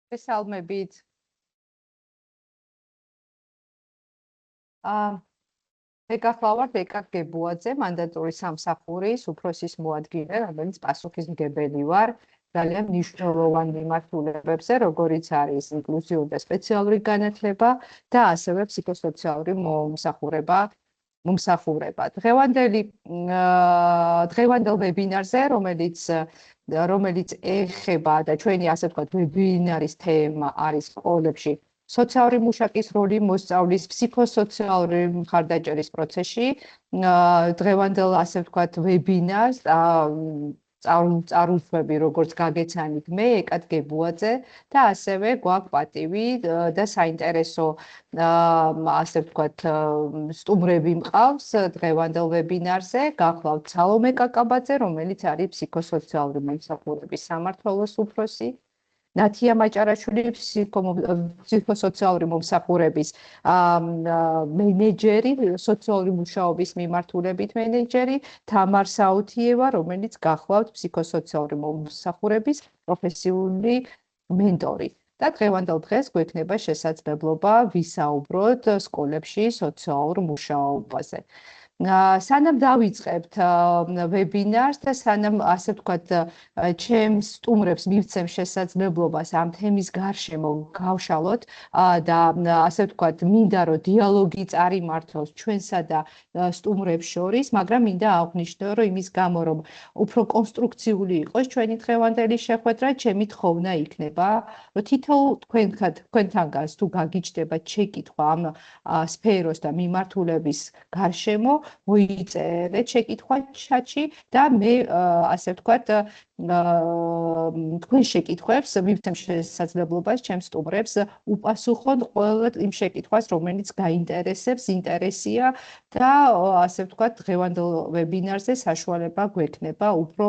მოგესალმებით. მეკახლავართ ეკაკ გებუაძე, მანდატური სამსახურის უფროსის მოადგილე, რომელიც პასუხისმგებელი ვარ ძალიან მნიშვნელოვან მიმართულებებზე, როგორიც არის ინკლუზიური და სპეციალური განათლება და ასევე ფსიქოსოციალური მომსახურება. დღევანდელ ვებინარზე, რომელიც ეხება და ჩვენი ასე ვთქვათ ვებინარის თემა არის სკოლებში სოციალური მუშაკის როლი მოსწავლის ფსიქოსოციალური მხარდაჭერის პროცესში. დღევანდელ ასე ვთქვათ ვებინარს წარუძღვები, როგორც გაგეცანით მე, ეკად გებუაძე და ასევე გვაქვს პატივი და საინტერესო ასე ვთქვათ სტუმრები მყავს დღევანდელ ვებინარზე. გახლავთ სალომე კაკაბაძე, რომელიც არის ფსიქოსოციალური მომსახურების სამმართველოს უფროსი. ნათია მაჭარაშვილი ფსიქოსოციალური მომსახურების მენეჯერი, სოციალური მუშაობის მიმართულებით მენეჯერი, თამარ საუთიევა, რომელიც გახლავთ ფსიქოსოციალური მომსახურების პროფესიული მენტორი. და დღევანდელ დღეს გვექნება შესაძლებლობა ვისაუბროთ სკოლებში სოციალურ მუშაობაზე. სანამ დავიწყებთ ვებინარს და სანამ ასე ვთქვათ ჩემს სტუმრებს მივცემ შესაძლებლობას ამ თემის გარშემო გავშალოთ და ასე ვთქვათ მინდა რომ დიალოგი წარიმართოს ჩვენსა და სტუმრებს შორის, მაგრამ მინდა აღვნიშნო რომ იმის გამო რომ უფრო კონსტრუქციული იყოს ჩვენი დღევანდელი შეხვედრა, ჩემი თხოვნა იქნება რომ თითოეულ თქვენთანგანს თუ გაგიჩნდება შეკითხვა ამ სფეროს და მიმართულების გარშემო მოიწერეთ შეკითხვა ჩატში და მე ასე ვთქვათ თქვენ შეკითხვებს მივცემ შესაძლებლობას ჩემს სტუმრებს უპასუხონ ყველა იმ შეკითხვას, რომელიც გაინტერესებს, ინტერესია და ასე ვთქვათ დღევანდელ ვებინარზე საშუალება გვექნება უფრო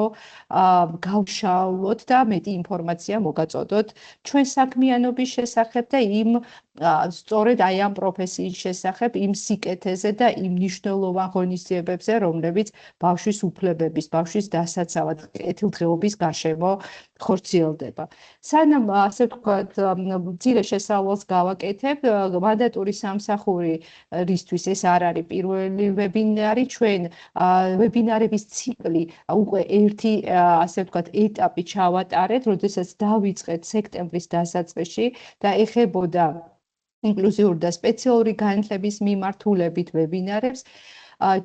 გავშალოთ და მეტი ინფორმაცია მოგაწოდოთ ჩვენ საქმიანობის შესახებ და იმ სწორედ აი ამ პროფესიის შესახებ, იმ სიკეთეზე და იმ მნიშვნელოვან ღონისძიებებზე, რომლებიც ბავშვის უფლებების, ბავშვის დასაცავად, კეთილდღეობის გარშემო ხორციელდება. სანამ ასე ვთქვათ, მცირე შესავალს გავაკეთებ, მანდატური სამსახურისთვის ეს არ არის პირველი ვებინარი, ჩვენ ვებინარების ციკლი უკვე ერთი ასე ვთქვათ ეტაპი ჩავატარეთ, როდესაც დავიწყეთ სექტემბრის დასაწყისში და ეხებოდა ინკლუზიური და სპეციალური განათლების მიმართულებით ვებინარებს.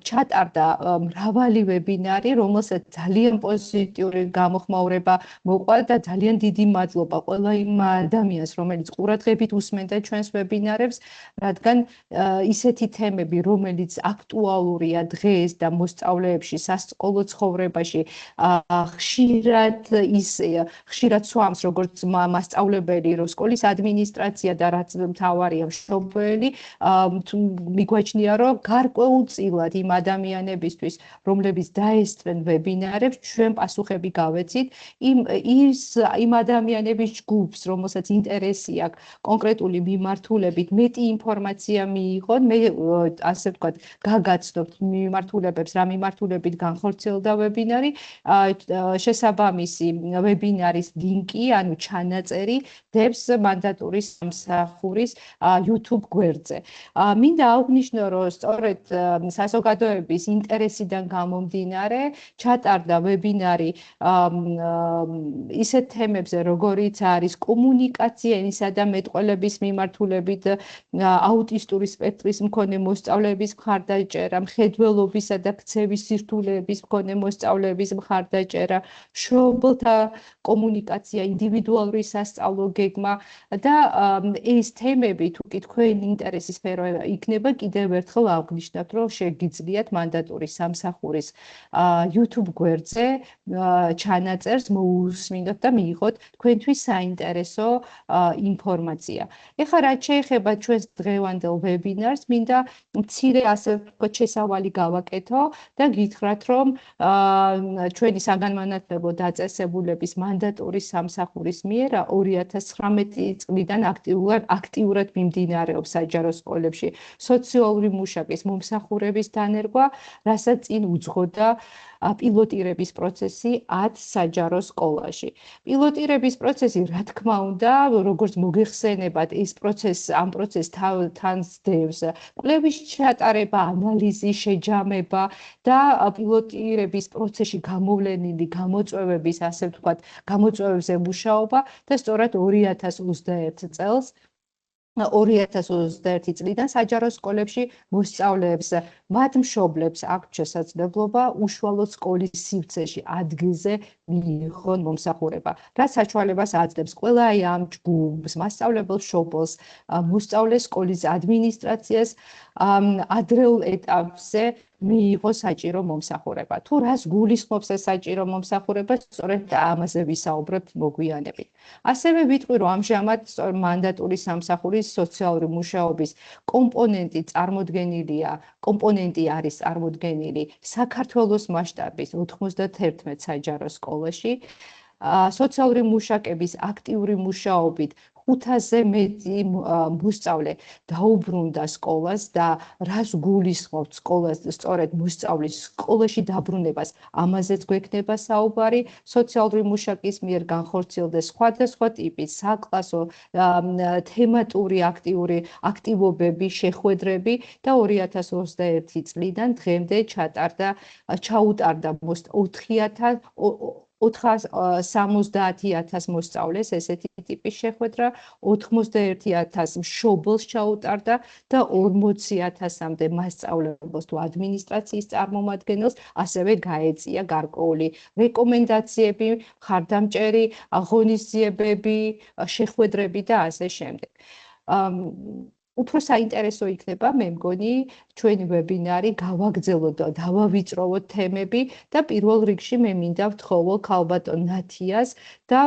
ჩატარდა მრავალი ვებინარი, რომელსაც ძალიან პოზიტიური გამოხმაურება მოყვა და ძალიან დიდი მადლობა ყველა იმ ადამიანს, რომელიც ყურადღებით უსმენდა ჩვენს ვებინარებს, რადგან ისეთი თემები, რომელიც აქტუალურია დღეს და მოსწავლეებში, სასკოლო ცხოვრებაში, ხშირად სვამს როგორც მასწავლებელი, რომ სკოლის ადმინისტრაცია და რაც მთავარია მშობელი, მიგვაჩნია, რომ გარკვეულწილად იმ ადამიანებისთვის, რომლებიც დაესწრენ ვებინარებს, ჩვენ პასუხები გავეცით იმ ადამიანების ჯგუფს, რომელსაც ინტერესი აქვს კონკრეტული მიმართულებით, მეტი ინფორმაცია მიიღონ, მე ასე ვთქვათ, გაგაცნობთ მიმართულებებს, რა მიმართულებით განხორციელდა ვებინარი, შესაბამისი ვებინარის ლინკი, ანუ ჩანაწერი დებს მანდატური სამსახურის YouTube გვერდზე. მინდა აღვნიშნო, რომ სწორედ საზოგადოების ინტერესიდან გამომდინარე ჩატარდა ვებინარი ისეთ თემებზე, როგორიც არის კომუნიკაცია ენისა და მეტყველების მიმართულებით, აუტისტური სპექტრის მქონე მოსწავლეების მხარდაჭერა, მხედველობისა და ქცევის სირთულეების მქონე მოსწავლეების მხარდაჭერა, მშობელთა კომუნიკაცია, ინდივიდუალური სასწავლო გეგმა და ეს თემები თუ კი თქვენი ინტერესის სფერო იქნება, კიდევ ერთხელ აღვნიშნავთ, რომ შეგიძლიათ მანდატური სამსახურის YouTube გვერდზე ჩანაწერს მოусმინოთ და მიიღოთ თქვენთვის საინტერესო ინფორმაცია. ეხლა რაც შეეხება ჩვენს დღევანდელ ვებინარს, მინდა მცირე ასე ვთქვათ შესავალი გავაკეთო და გითხრათ, რომ ჩვენი საგანმანათლებლო დაწესებულების მანდატური სამსახურის მიერ 2019 წლიდან აქტიურად მიმდინარეობს საჯარო სკოლებში სოციალური მუშაკის მომსახურების დანერგვა, რასაც წინ უძღოდა პილოტირების პროცესი 10 საჯარო სკოლაში. პილოტირების პროცესი, რა თქმა უნდა, როგორც მოგეხსენებათ, ამ პროცესს თან სდევს კვლევის ჩატარება, ანალიზი, შეჯამება და პილოტირების პროცესში გამოვლენილი გამოწვევების, ასე ვთქვათ, გამოწვევებზე მუშაობა და სწორად 2021 წელს 2021 წლიდან საჯარო სკოლებში მოსწავლეებს, მათ მშობლებს აქვთ შესაძლებლობა უშუალოდ სკოლის სივრცეში ადგილზე მიიღონ მომსახურება. რაც საშუალებას აძლევს ყველა ამ ჯგუფს, მასწავლებელ მშობელს, მოსწავლეს, სკოლის ადმინისტრაციას ადრეულ ეტაპზე მიიღო საჭირო მომსახურება. თუ რას გულისხმობს ეს საჭირო მომსახურება, სწორედ ამაზე ვისაუბრებთ მოგვიანებით. ასევე ვიტყვი, რომ ამჟამად მანდატური სამსახურის სოციალური მუშაობის კომპონენტი არის წარმოდგენილი საქართველოს მასშტაბის 91 საჯარო სკოლაში. სოციალური მუშაკების აქტიური მუშაობით 500-ზე მეტი მოსწავლე დაუბრუნდა სკოლას და რას გულისხმობთ სკოლას, სწორედ მოსწავლის სკოლაში დაბრუნებას, ამაზეც გვექნება საუბარი. სოციალური მუშაკის მიერ განხორციელდეს სხვადასხვა ტიპის საკლასო თემატური აქტივობები, შეხვედრები და 2021 წლიდან დღემდე ჩაუტარდა 470,000 მოსწავლეს ესეთი ტიპის შეხვედრა, 91,000 მშობელს ჩაუტარდა და 40,000-მდე მასწავლებელს თუ ადმინისტრაციის წარმომადგენელს ასევე გაეწია გარკვეული რეკომენდაციები, მხარდამჭერი აღონისძიებები, შეხვედრები და ასე შემდეგ. უფრო საინტერესო იქნება, მე მგონი, ჩვენი ვებინარი გავაგრძელოთ და დავავიწროვოთ თემები და პირველ რიგში მე მინდა ვთხოვო ქალბატონ ნათიას და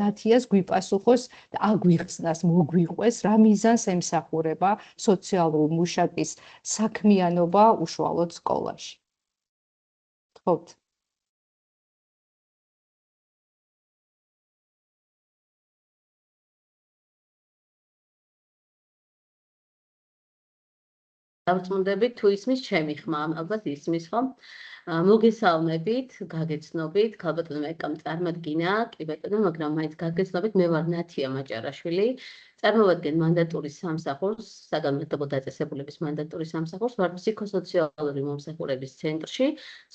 ნათიას გვიპასუხოს და აგვიხსნას, მოგვიყვეს რა მიზანს ემსახურება სოციალური მუშაკის საქმიანობა უშუალოდ სკოლაში. თხოვთ. დავწმუნდებით თუ ისმის ჩემი ხმა, ალბათ ისმის ხომ? მოგესალმებით, გაგეცნობით, ქალბატონო მეკამ წარმადგინა, კი ბატონო, მაგრამ მაინც გაგეცნობით, მე ვარ ნათია მაჭარაშვილი, წარმოვადგენ მანდატურის სამსახურს, საგანმანათლებლო დაწესებულების მანდატურის სამსახურს, ვარ ფსიქოსოციალური მომსახურების ცენტრში,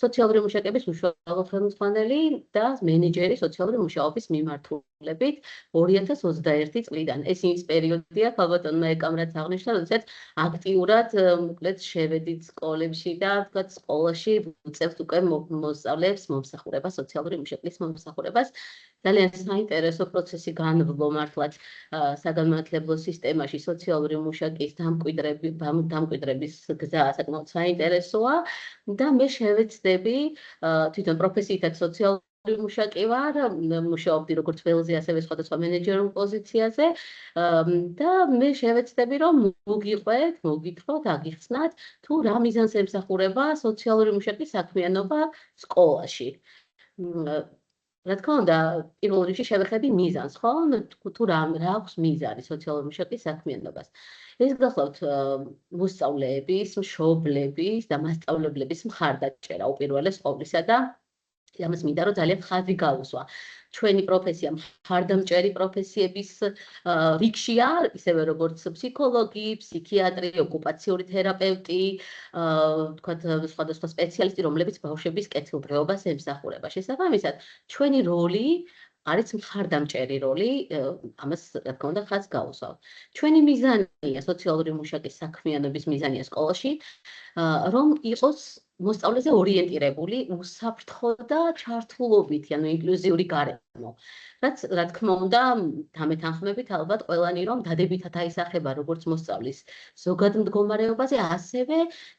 სოციალური მუშაკების უშუალო ხელმძღვანელი და მენეჯერი სოციალური მუშაობის მიმართულებით 2021 წლიდან. ეს ის პერიოდია, ქალბატონო მეკამ რაც აღნიშნა, როდესაც აქტიურად მოკლედ შევედით სკოლებში და ვთქვათ სკოლაში ვუწევთ უკვე მოსწავლეებს მომსახურებას, სოციალური მუშაკის მომსახურებას. ძალიან საინტერესო პროცესი განვლო მართლაც საგანმანათლებლო სისტემაში სოციალური მუშაკის დამკვიდრების გზა საკმაოდ საინტერესოა და მე შევეცდები თვითონ პროფესიითაც სოციალური მუშაკი ვარ, მუშაობდი როგორც ველზე, ასევე სხვადასხვა მენეჯერულ პოზიციაზე და მე შევეცდები, რომ მოგითხროთ, აგიხსნათ, თუ რა მიზანს ემსახურება სოციალური მუშაკის საქმიანობა სკოლაში. რა თქმა უნდა, პირველ რიგში შევეხები მიზანს, ხო? თუ რა აქვს მიზანი სოციალური მუშაკის საქმიანობას. ეს გახლავთ მოსწავლეების, მშობლების და მასწავლებლების მხარდაჭერა უპირველეს ყოვლისა და ამას მინდა რომ ძალიან ხაზი გაუსვა. ჩვენი პროფესია მხარდამჭერი პროფესიების რიგშია, ისევე როგორც ფსიქოლოგი, ფსიქიატრი, ოკუპაციური თერაპევტი, ვთქვათ, სხვადასხვა სპეციალისტი, რომლებიც ბავშვების კეთილდღეობას ემსახურება. შესაბამისად, ჩვენი როლი არის მხარდამჭერი როლი, ამას რა თქმა უნდა ხაზს გაუსვავთ. ჩვენი მიზანია სოციალური მუშაკის საქმიანობის მიზანია სკოლაში, რომ იყოს მოსწავლეზე ორიენტირებული, უსაფრთხო და ჩართულობითი, ანუ ინკლუზიური გარემო. რაც რა თქმა უნდა, დამეთანხმებით ალბათ ყველანი რომ დადებითად აისახება როგორც მოსწავლის ზოგად მდგომარეობაზე, ასევე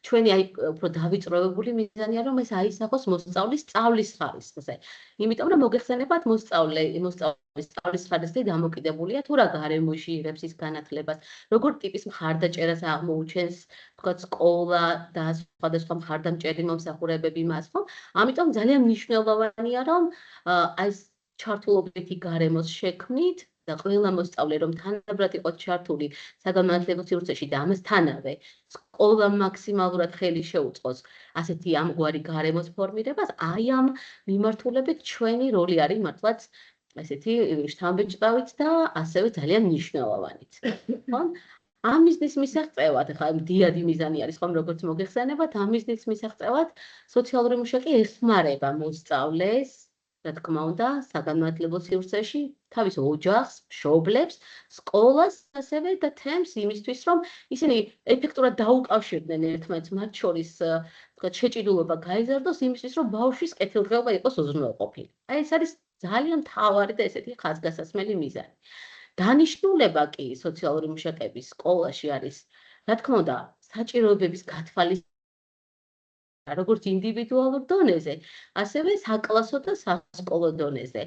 ჩვენი უფრო დავიწროვებული მიზანია რომ ეს აისახოს მოსწავლის სწავლის ხარისხზე. იმიტომ რომ მოგეხსენებათ მოსწავლის სწავლის ხარისხი დამოკიდებულია თუ რა გარემოში იღებს ის განათლებას, როგორ ტიპის მხარდაჭერას აღმოუჩენს, ვთქვათ, სკოლა და სხვადასხვა მხარდამჭერი მომსახურებები მას, ხო? ამიტომ ძალიან მნიშვნელოვანია რომ აი ჩართულობითი გარემოს შექმნით და ყველა მოსწავლე რომ თანაბრად იყოს ჩართული საგანმანათლებლო სივრცეში და ამასთანავე სკოლა მაქსიმალურად ხელი შეუწყოს ასეთი ამგვარი გარემოს ფორმირებას, აი ამ მიმართულებით ჩვენი როლი არის მართლაც ესეთი შთამბეჭდავით და ასევე ძალიან მნიშვნელოვანიც. ხო? ამ მიზნის მისაღწევად, ხა დიდი მიზანი არის ხომ როგორც მოგეხსენებათ, ამ მიზნის მისაღწევად სოციალური მუშაკი ეხმარება მოსწავლეს, რა თქმა უნდა, საგანმანათლებლო სივრცეში, თავის ოჯახს, მშობლებს, სკოლას, ასევე და თემს იმისთვის, რომ ისინი ეფექტურად დაუკავშირდნენ ერთმანეთს, მათ შორის თქვა შეჭიდულობა გაიზარდოს იმისთვის, რომ ბავშვის კეთილდღეობა იყოს უზრუნველყოფილი. აი ეს არის ძალიან მთავარი და ესეთი ხაზგასასმელი მიზანი. დანიშნულება კი სოციალური მუშაკების სკოლაში არის, რა თქმა უნდა, საჭიროებების გათვალისწინება როგორც ინდივიდუალურ დონეზე, ასევე საკლასო და სასკოლო დონეზე.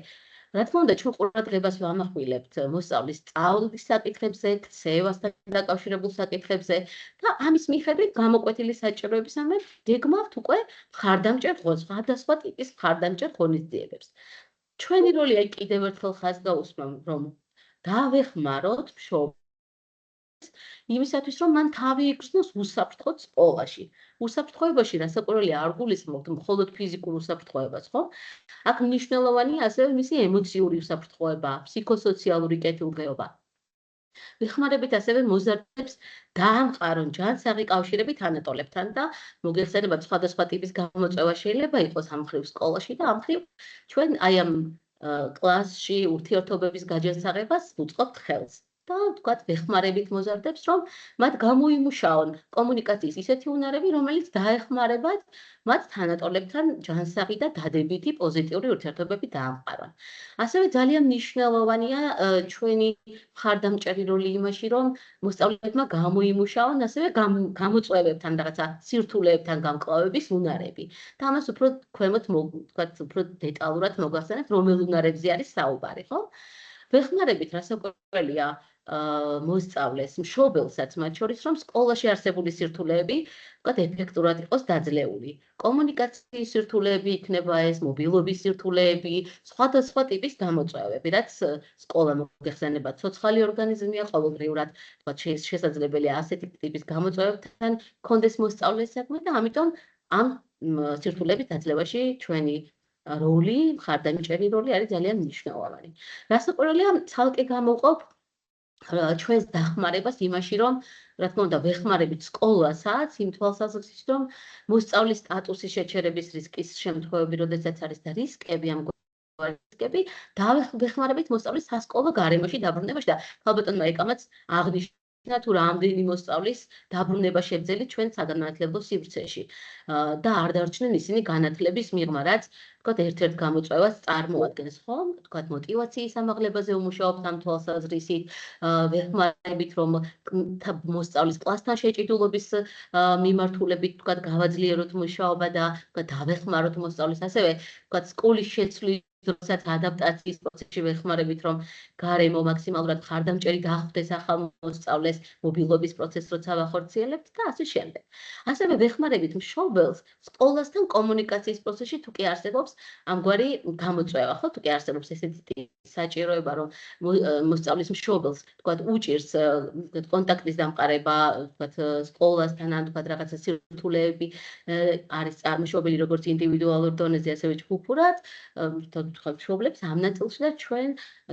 რა თქმა უნდა, ჩვენ ყურადღებას ვამახვილებთ მოსწავლის სწავლის საკითხებზე, ქცევასთან დაკავშირებულ საკითხებზე და ამის მიხედვით გამოკვეთილი საჭიროებისამე გეგმავთ უკვე მხარდამჭერ სხვადასხვა ტიპის მხარდამჭერ ღონისძიებებს. ჩვენი როლი აი კიდევ ერთხელ ხაზგაუსმამ, რომ დავეხმაროთ მშობლს იმისათვის, რომ მან თავი იგრძნოს უსაფრთხოდ სკოლაში. უსაფრთხოებაში რასაკვირველია არ გულისხმობთ მხოლოდ ფიზიკურ უსაფრთხოებას, ხო? აქ მნიშვნელოვანია ასევე მისი ემოციური უსაფრთხოება, ფსიქოსოციალური კეთილდღეობა. ვეხმარებით ასევე მოზარდებს დაამყარონ ჯანსაღი კავშირები თანატოლებთან და მოგეხსენებათ სხვადასხვა ტიპის გამოწვევა შეიძლება იყოს ამ მხრივ სკოლაში და ამ მხრივ ჩვენ აი ამ კლასში ურთიერთობების გაჯანსაღებას ვუწყობთ ხელს. და თქვათ ვეხმარებით მოზარდებს, რომ მათ გამოიმუშაონ კომუნიკაციის ისეთი უნარები, რომელიც დაეხმარებათ მათ თანატოლებთან ჯანსაღი და დადებითი პოზიტიური ურთიერთობები დაამყარონ. ასევე ძალიან მნიშვნელოვანია ჩვენი მხარდამჭერი როლი იმაში, რომ მოსწავლეებმა გამოიმუშაონ ასევე გამოწვევებთან რაღაცა სირთულეებთან გამკლავების უნარები. და ამას უფრო ქვემოთ თქვათ უფრო დეტალურად მოგახსენებთ, რომელ უნარებზე არის საუბარი, ხო? ვეხმარებით რასაკვირველია მოსწავლეს, მშობელსაც მათ შორის, რომ სკოლაში არსებული სირთულეები, ვთქვათ, ეფექტურად იყოს დაძლეული. კომუნიკაციის სირთულეები იქნება ეს, მობილობის სირთულეები, სხვადასხვა ტიპის გამოწვევები, რაც სკოლა მოგეხსენებათ, ცოცხალი ორგანიზმია, ყოველდღიურად, ვთქვათ, შესაძლებელია ასეთი ტიპის გამოწვევებთან კონდეს მოსწავლეს საქმე და ამიტომ ამ სირთულეების დაძლევაში ჩვენი როლი, მხარდამჭერი როლი არის ძალიან მნიშვნელოვანი. რასაკვირველია, ცალკე გამოვყავ ჩვენს დახმარებას იმაში, რომ რა თქმა უნდა, ვეხმარებით სკოლასაც იმ თვალსაზრისით, რომ მოსწავლის სტატუსის შეჩერების რისკის შემთხვევები, როდესაც არის და რისკები ამგვარი რისკები, დავეხმარებით მოსწავლის სასკოლო გარემოში დაბრუნებაში და ქალბატონმა ეკამაც აღნიშნა თუ რამდენი მოსწავლის დაბრუნება შეძელით ჩვენ საგანმანათლებლო სივრცეში და არ დარჩნენ ისინი განათლების მიღმა, რაც თქვათ ერთ-ერთ გამოწვევას წარმოადგენს, ხო? თქვათ мотиваციის ამაღლებაზე უმუშაობთ ამ თვალსაზრისით, ვეხმარებით რომ მოსწავლის კლასთან შეჭიდულობის მიმართულებით თქვათ გავაძლიეროთ მუშაობა და თქვათ დავეხმაროთ მოსწავლის ასევე თქვათ სკოლის შეცვლის დროსაც ადაპტაციის პროცესში ვეხმარებით რომ გარემო მაქსიმალურად ხარდამჭერი დახვდეს ახალ მოსწავლეს მობილობის პროცესს როცა ვახორციელებთ და ასე შემდეგ. ასევე ვეხმარებით მშობელს სკოლასთან კომუნიკაციის პროცესში თუ კი არსებობს ამგვარი გამოწვევა, ხო? თუ კი არსებობს ესეთი საჭიროება რომ მოსწავლის მშობელს თქვათ უჭირს კონტაქტის დამყარება თქვათ სკოლასთან ან თქვათ რაღაცა სირთულეები არის წარმოშობილი როგორც ინდივიდუალურ დონეზე ასევე ჯგუფურად მშობლებს ამ ნაწილში და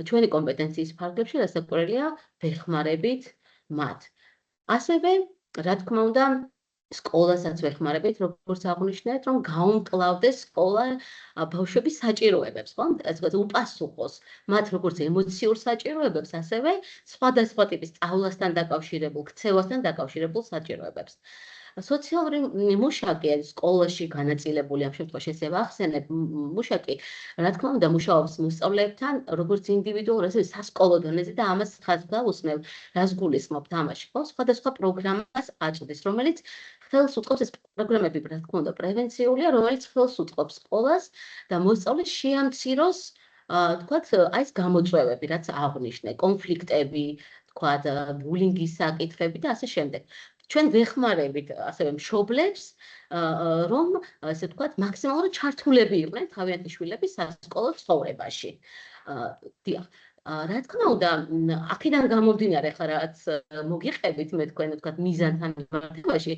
ჩვენი კომპეტენციის ფარგლებში რასაკვირველია ვეხმარებით მათ. ასევე რა თქმა უნდა სკოლასაც ვეხმარებით, როგორც აღნიშნეთ, რომ გაუმკლავდეს სკოლა ბავშვების საჭიროებებს, ხო? ასე ვთქვათ, უპასუხოს მათ როგორც ემოციურ საჭიროებებს, ასევე სხვადასხვა ტიპის სწავლასთან დაკავშირებულ, ქცევასთან დაკავშირებულ საჭიროებებს. სოციალური მუშაკი სკოლაში განაწილებული ამ შემთხვევაში ესე ვახსენებ, მუშაკი რა თქმა უნდა მუშაობს მოსწავლეებთან როგორც ინდივიდუალურ, ასევე სასკოლო დონეზე და ამას ხაზგაუსმევ, რას გულისხმობთ ამაში, ხო? სხვადასხვა პროგრამას აწვდის, რომელიც ხელს უწყობს ეს პროგრამები, რა თქმა უნდა, პრევენციულია, რომელიც ხელს უწყობს სკოლას და მოსწავლეს შეამციროს, თქვათ, აი ეს გამოწვევები, რაც აღნიშნე, კონფლიქტები, თქვათ, ბულინგის საკითხები და ასე შემდეგ. ჩვენ ვეხმარებით ასევე მშობლებს, რომ ასე ვთქვათ, მაქსიმალურად ჩართულები იყვნენ თავიანთი შვილების სასკოლო ცხოვრებაში. დიახ, რა თქმა უნდა, აქედან გამომდინარე ხა რაც მოგიყებით მე თქვენ ვთქვათ მიზანთან მიმართებაში,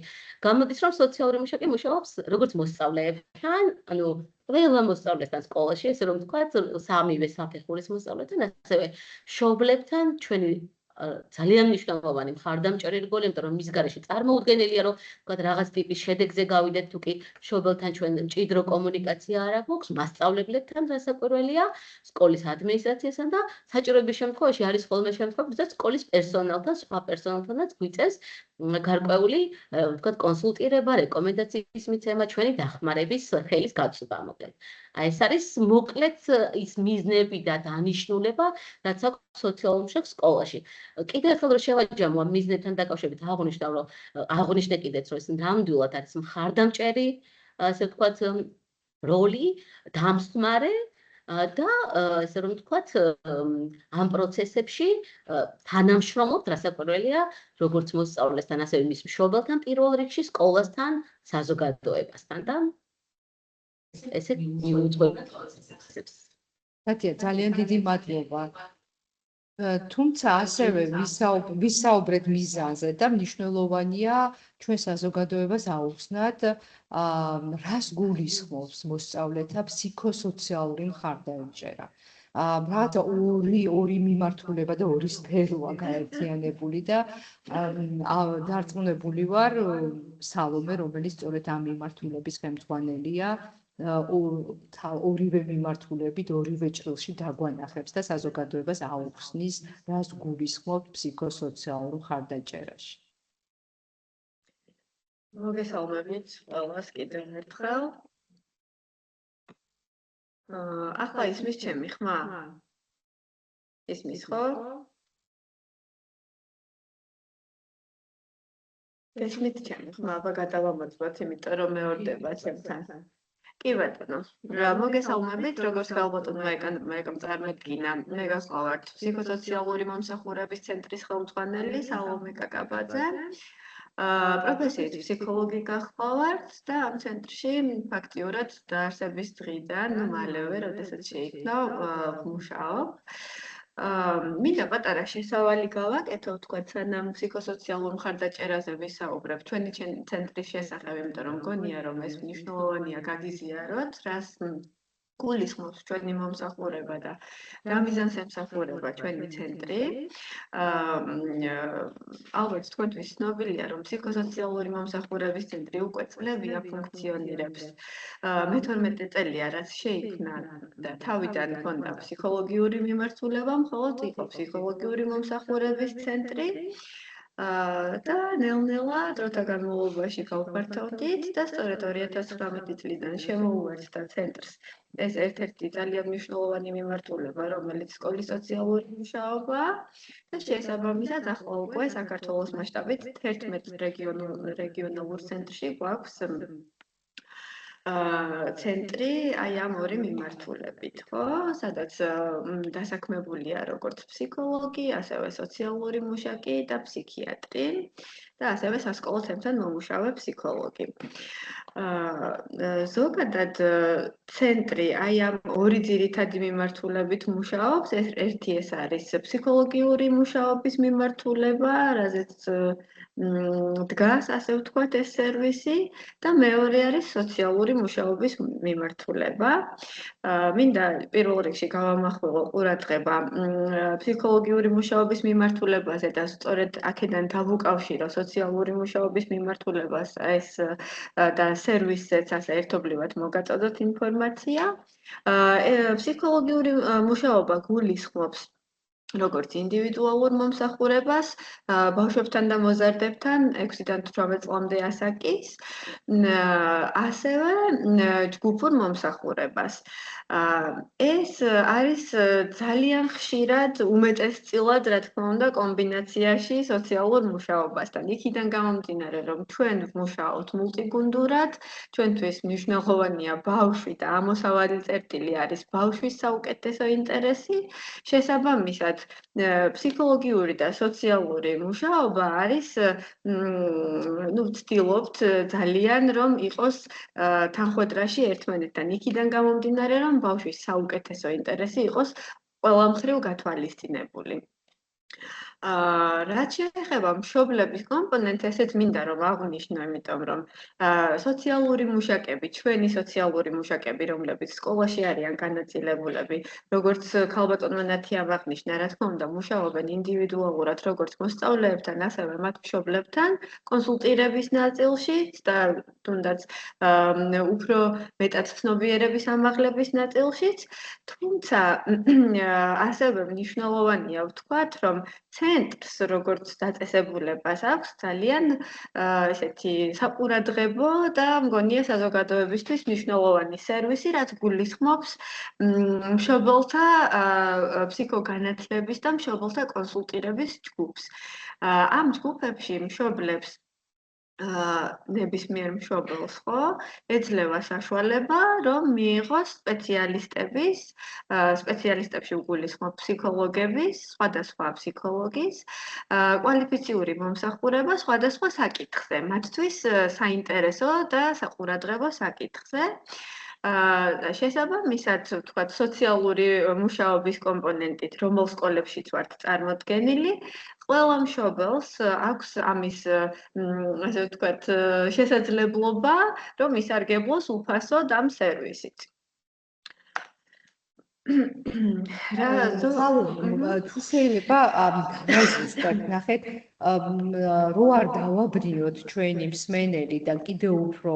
გამოდის რომ სოციალური მუშაკი მუშაობს როგორც მოსწავლეებთან, ანუ ყველა მოსწავლესთან სკოლაში, ესე რომ ვთქვათ, სამივე საფეხურის მოსწავლეთან, ასევე მშობლებთან, ჩვენი ძალიან მნიშვნელოვანი მხარდამჭერი რგოლი, იმიტომ რომ მის გარეშე წარმოუდგენელია, რომ ვთქვათ რაღაც ტიპის შედეგზე გავიდეთ, თუ კი მშობელთან ჩვენ მჭიდრო კომუნიკაცია არ აქვს, მასწავლებლებთან რასაკვირველია, სკოლის ადმინისტრაციასთან და საჭიროების შემთხვევაში არის ხოლმე შემთხვევები, როდესაც სკოლის პერსონალთან, სხვა პერსონალთანაც გვიწევს გარკვეული, ვთქვათ, კონსულტირება, რეკომენდაციის მიცემა, ჩვენი დახმარების ხელის გაწვდა, მოკლედ. აი ეს არის მოკლედ ის მიზნები და დანიშნულება, რაც აქვს სოციალურ მუშაკს სკოლაში. კიდევ ერთხელ რომ შევაჯამო ამ მიზნებთან დაკავშირებით აღნიშნე კიდეც რომ ეს ნამდვილად არის მხარდამჭერი, ასე ვთქვათ, როლი, დამსხმარე და ესე რომ ვთქვათ, ამ პროცესებში თანამშრომლობთ, რასაკვირველია, როგორც მოსწავლესთან, ასევე მის მშობელთან, პირველ რიგში სკოლასთან, საზოგადოებასთან და ესე მიუძღვება პროცესებს. კატია, ძალიან დიდი მადლობა. თუმცა ასევე ვისაუბრეთ მიზანზე და მნიშვნელოვანია ჩვენ საზოგადოებას აუხსნათ, რას გულისხმობს მოსწავლეთა ფსიქოსოციალური მხარდაჭერა. რაღაც ორი მიმართულება და ორი სფეროა გაერთიანებული და დარწმუნებული ვარ სალომე, რომელიც სწორედ ამ მიმართულების ხელმძღვანელია, ორივე მიმართულებით, ორივე ჭრილში დაგვანახებს და საზოგადოებას აუხსნის, რას გულისხმობთ ფსიქოსოციალურ მხარდაჭერაში. მოგესალმებით ყველას კიდევ ერთხელ. ახლა ისმის ჩემი ხმა? ისმის ხო? გესმით ჩემი ხმა, აბა გადავამოწმოთ, იმიტომ რომ მეორდება ჩემთან. კი ბატონო, მოგესალმებით, როგორც ხელბატონმა ეკამ წარმოგიდგინა, მე გახლავართ ფსიქოსოციალური მომსახურების ცენტრის ხელმძღვანელი სალომე კაკაბაძე. პროფესიით ფსიქოლოგი გახლავართ და ამ ცენტრში ფაქტიურად დაარსების დღიდან მალევე, როდესაც შეიქმნა, ვმუშაობ. მინდა პატარა შესავალი გავაკეთო, ვთქვათ, სანამ ფსიქოსოციალურ მხარდაჭერაზე ვისაუბრებ ჩვენი ცენტრის შესახებ, იმიტომ რომ მგონია, რომ ეს მნიშვნელოვანია გაგიზიაროთ, რას გულისხმობს ჩვენი მომსახურება და რა მიზანს ემსახურება ჩვენი ცენტრი. ალბათ თქვენთვის ცნობილია, რომ ფსიქოსოციალური მომსახურების ცენტრი უკვე წლებია ფუნქციონირებს. მე-12 წელია, რაც შეიქმნა და თავიდან ჰქონდა ფსიქოლოგიური მიმართულება, მხოლოდ იყო ფსიქოლოგიური მომსახურების ცენტრი. და ნელ-ნელა დროთა განმავლობაში გავფართოვდით და სწორედ 2019 წლიდან შემოუერთდა ცენტრს ეს ერთ-ერთი ძალიან მნიშვნელოვანი მიმართულება, რომელიც სკოლის სოციალური მუშაობაა და შესაბამისად ახლა უკვე საქართველოს მასშტაბით 11 რეგიონალურ ცენტრში გვაქვს ცენტრი აი ამ ორი მიმართულებით, ხო? სადაც დასაქმებულია როგორც ფსიქოლოგი, ასევე სოციალური მუშაკი და ფსიქიატრი და ასევე სასკოლო თემთან მომუშავე ფსიქოლოგი. ზოგადად ცენტრი აი ამ ორი ძირითადი მიმართულებით მუშაობს. ერთი ეს არის ფსიქოლოგიური მუშაობის მიმართულება, რაზეც დგას, ასე ვთქვათ, ეს სერვისი და მეორე არის სოციალური მუშაობის მიმართულება. მინდა პირველ რიგში გავამახვილო ყურადღება ფსიქოლოგიური მუშაობის მიმართულებაზე და სწორედ აქედან დავუკავშირო სოციალური მუშაობის მიმართულებას ეს და სერვისზეც ასე ერთობლივად მოგაწოდოთ ინფორმაცია. ფსიქოლოგიური მუშაობა გულისხმობს როგორც ინდივიდუალურ მომსახურებას, ბავშვებთან და მოზარდებთან 6-დან 18 წლამდე ასაკის, ასევე ჯგუფურ მომსახურებას. ეს არის ძალიან ხშირად უმეტესწილად, რა თქმა უნდა, კომბინაციაში სოციალურ მუშაობასთან. იქიდან გამომდინარე, რომ ჩვენ ვმუშაობთ მულტიგუნდურად, ჩვენთვის მნიშვნელოვანია ბავშვი და ამოსავალი წერტილი არის ბავშვის საუკეთესო ინტერესი. შესაბამისად, ფსიქოლოგიური და სოციალური მუშაობა არის, ვცდილობთ ძალიან, რომ იყოს თანხვედრაში ერთმანეთთან. იქიდან გამომდინარე, რომ ბავშვის საუკეთესო ინტერესი იყოს ყველა მხრივ გათვალისწინებული. რაც შეეხება მშობლების კომპონენტს, ესეც მინდა რომ აღვნიშნო, იმიტომ რომ სოციალური მუშაკები, ჩვენი სოციალური მუშაკები, რომლებიც სკოლაში არიან განაწილებულები, როგორც ქალბატონმა ნათიამ აღნიშნა, რა თქმა უნდა, მუშაობენ ინდივიდუალურად, როგორც მოსწავლეებთან, ასევე მათ მშობლებთან, კონსულტირების ნაწილში და თუნდაც უფრო მეტად ცნობიერების ამაღლების ნაწილშიც, თუმცა ასევე მნიშვნელოვანია ვთქვათ, რომ ცენტრს როგორც დაწესებულებას აქვს ძალიან ესეთი საყურადღებო და მგონია საზოგადოებისთვის მნიშვნელოვანი სერვისი, რაც გულისხმობს მშობელთა ფსიქოგანათლების და მშობელთა კონსულტირების ჯგუფს. ამ ჯგუფებში მშობლებს ნებისმიერ მშობელს ხო ეძლევა საშუალება რომ მიიღოს სპეციალისტებში უგულისხმობ ფსიქოლოგების, სხვადასხვა ფსიქოლოგის კვალიფიციური მომსახურება სხვადასხვა საკითხზე, მათთვის საინტერესო და საყურადღებო საკითხზე. შესაბამისად, ვთქვათ, სოციალური მუშაობის კომპონენტით, რომელ სკოლებშიც ვართ წარმოდგენილი, ყველა მშობელს აქვს ამის, ასე ვთქვათ, შესაძლებლობა, რომ ისარგებლოს უფასოდ ამ სერვისით. თუ შეიძლება დღეს ნახეთ, რო არ დავაბრიოთ ჩვენი მსმენელი და კიდევ უფრო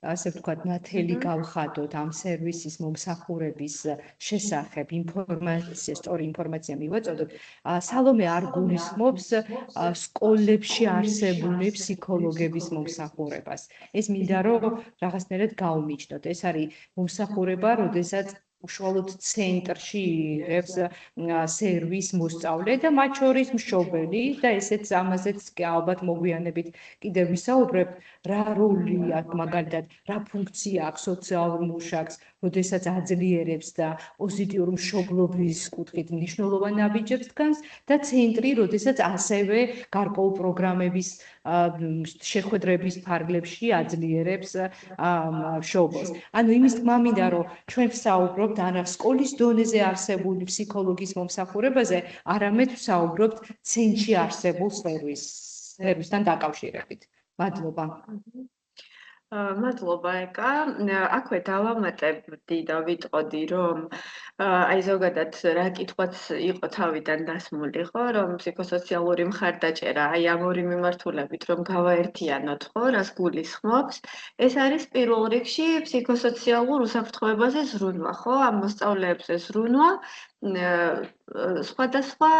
ასე ვთქვათ, ნათელი გავხადოთ ამ სერვისის მომსახურების შესახებ, სწორი ინფორმაცია მივაწოდოთ. სალომე არ გულისხმობს სკოლებში არსებული ფსიქოლოგების მომსახურებას. ეს მინდა რომ რაღაცნაირად გავმიჯნოთ. ეს არის მომსახურება, როდესაც უშუალოდ ცენტრში იღებს სერვის მოსწავლე და მათ შორის მშობელი და ესეც ამაზეც ალბათ მოგვიანებით კიდევ ვისაუბრებ, რა როლი აქვს მაგალითად, რა ფუნქცია აქვს სოციალურ მუშაკს, როდესაც აძლიერებს და პოზიტიურ მშობლობის კუთხით მნიშვნელოვან ნაბიჯებს დგანს და ცენტრი, როდესაც ასევე გარკვეულ პროგრამების შეხვედრების ფარგლებში აძლიერებს მშობელს. ანუ იმის თქმა მინდა, რომ ჩვენ ვსაუბრობთ არა სკოლის დონეზე არსებული ფსიქოლოგის მომსახურებაზე, არამედ ვსაუბრობთ ცენტრში არსებულ სერვისთან დაკავშირებით. მადლობა. მადლობა ეკა. აქვე დავამატებდი და ვიტყოდი, რომ აი ზოგადად რა კითხვაც იყო თავიდან დასმული, ხო, რომ ფსიქოსოციალური მხარდაჭერა აი ამ ორი მიმართულებით რომ გავაერთიანოთ, ხო, რას გულისხმობს, ეს არის პირველ რიგში ფსიქოსოციალურ უსაფრთხოებაზე ზრუნვა, ხო, ამ მოსწავლეებზე ზრუნვა სხვადასხვა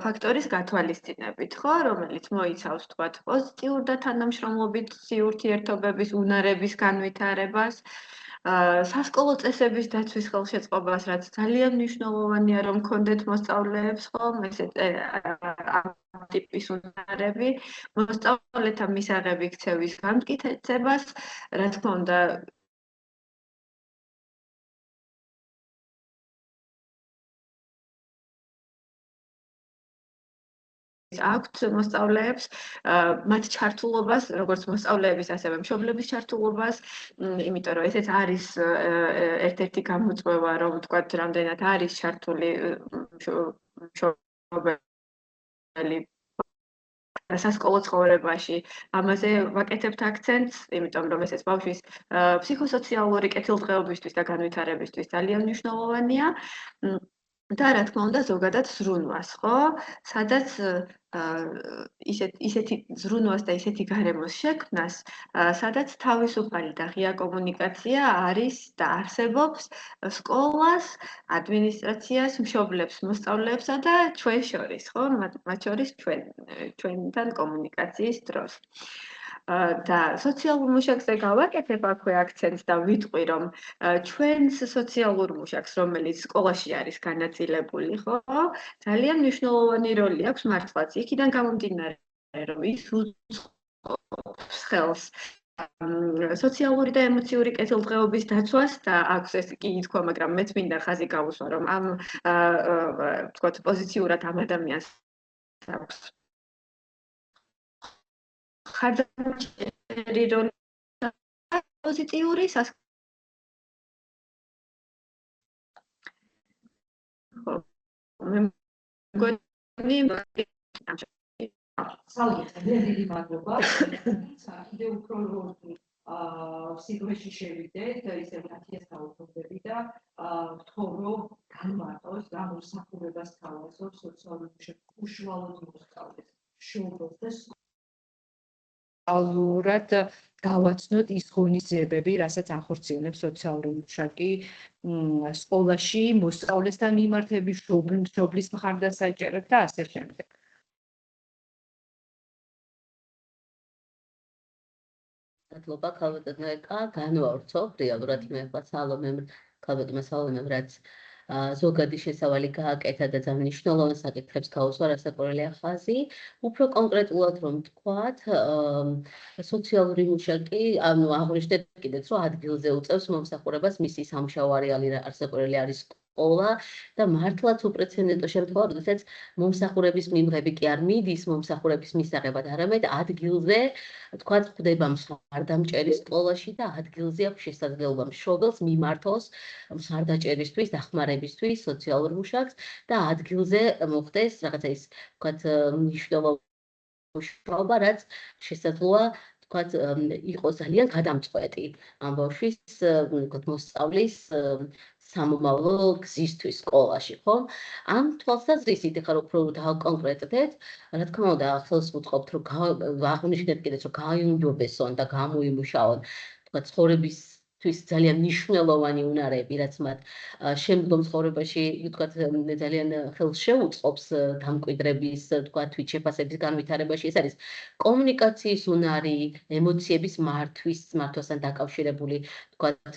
ფაქტორის გათვალისწინებით, ხო, რომელიც მოიცავს, თქვათ, პოზიტიურ და თანამშრომლობით ურთიერთობების უნარების განვითარებას, სასკოლო წესების დაცვის ხელშეწყობას, რაც ძალიან მნიშვნელოვანია, რომ გქონდეთ მოსწავლეებს, ხო, ამ ტიპის უნარები, მოსწავლეთა მისაღები ქცევის განმტკიცებას, რა თქმა უნდა, აქვთ მოსწავლეებს მათ ჩართულობას, როგორც მოსწავლეების, ასევე მშობლების ჩართულობას, იმიტომ რომ ესეც არის ერთ-ერთი გამოწვევა, რომ ვთქვათ, რამდენად არის ჩართული მშობელი სასკოლო ცხოვრებაში. ამაზე ვაკეთებთ აქცენტს, იმიტომ რომ ესეც ბავშვის ფსიქოსოციალური კეთილდღეობისთვის და განვითარებისთვის ძალიან მნიშვნელოვანია. და რა თქმა უნდა, ზოგადად ზრუნვას, ხო? სადაც ისეთი ზრუნვას და ისეთი გარემოს შექმნას, სადაც თავისუფალი და ღია კომუნიკაცია არის და არსებობს სკოლას, ადმინისტრაციას, მშობლებს, მოსწავლეებსა და ჩვენ შორის, ხო? მათ შორის ჩვენთან კომუნიკაციის დროს. და სოციალურ მუშაკზე გავაკეთებ აქვე აქცენტს და ვიტყვი, რომ ჩვენს სოციალურ მუშაკს, რომელიც სკოლაში არის განაწილებული, ხო, ძალიან მნიშვნელოვანი როლი აქვს მართლაც. იქიდან გამომდინარე, რომ ის უწყობს ხელს სოციალური და ემოციური კეთილდღეობის დაცვას და აქვს ეს კი ითქვა, მაგრამ მეც მინდა ხაზი გავუსვა, რომ ამ ვთქვათ, პოზიციურად ამ ადამიანს აქვს ხარდამჭერი როლი პოზიტიური მე მგონი დიდი მადლობა. კიდევ უფრო სიტყვაში შევიდეთ, ისე ნათიას დაუბრუნდები და ვთქო, რომ განმარტოს რა მოსახურებას თავაზობს სოციალური უშუალოდ მოსწავლეს შოუბილს და ალურად გავაცნოთ ის ღონისძიებები, რასაც ახორციელებს სოციალური მუშაკი სკოლაში, მოსწავლესთან მიმართები, მშობლის მხარდასაჭერად და ასე შემდეგ. მადლობა ქალბატონო ეკა, განვავრცობ რეალურად მე ახლა სალომემ ქალბატონმა სალომემ რაც ზოგადი შესავალი გააკეთა და ძალიან მნიშვნელოვან საკითხებს გაუსვა, რასაკვირველია ხაზი. Უფრო კონკრეტულად რომ ვთქვათ, სოციალური მუშაკი, ანუ აღვნიშნეთ კიდეც, რომ ადგილზე უწევს მომსახურებას მისი სამუშაო არეალი რასაკვირველი არის სკოლა და მართლაც უპრეცედენტო შემთხვევა, როდესაც მომსახურების მიმღები კი არ მიდის მომსახურების მისაღებად, არამედ ადგილზე თქვათ ხდება მხარდამჭერი სკოლაში და ადგილზე აქვს შესაძლებლობა მშობელს მიმართოს მხარდაჭერისთვის, დახმარებისთვის სოციალურ მუშაკს და ადგილზე მოხდეს რაღაცა ის თქვათ მნიშვნელოვანი მუშაობა, რაც შესაძლოა თქვათ იყოს ძალიან გადამწყვეტი ამ ბავშვის თქვათ მოსწავლის სამომავლო გზისთვის სკოლაში, ხო? ამ თვალსაზრისით ახლა უფრო დავკონკრეტდეთ, რა თქმა უნდა, ხელს ვუწყობთ, რომ აღვნიშნეთ კიდეც, რომ გაიუმჯობესონ და გამოიმუშაონ, თქვათ, ცხოვრებისთვის ძალიან მნიშვნელოვანი უნარები, რაც მათ შემდგომ ცხოვრებაში, თქვათ, ძალიან ხელს შეუწყობს დამკვიდრების, თქვათ, თვითშეფასების განვითარებაში. ეს არის კომუნიკაციის უნარი, ემოციების მართვასთან დაკავშირებული, თქვათ,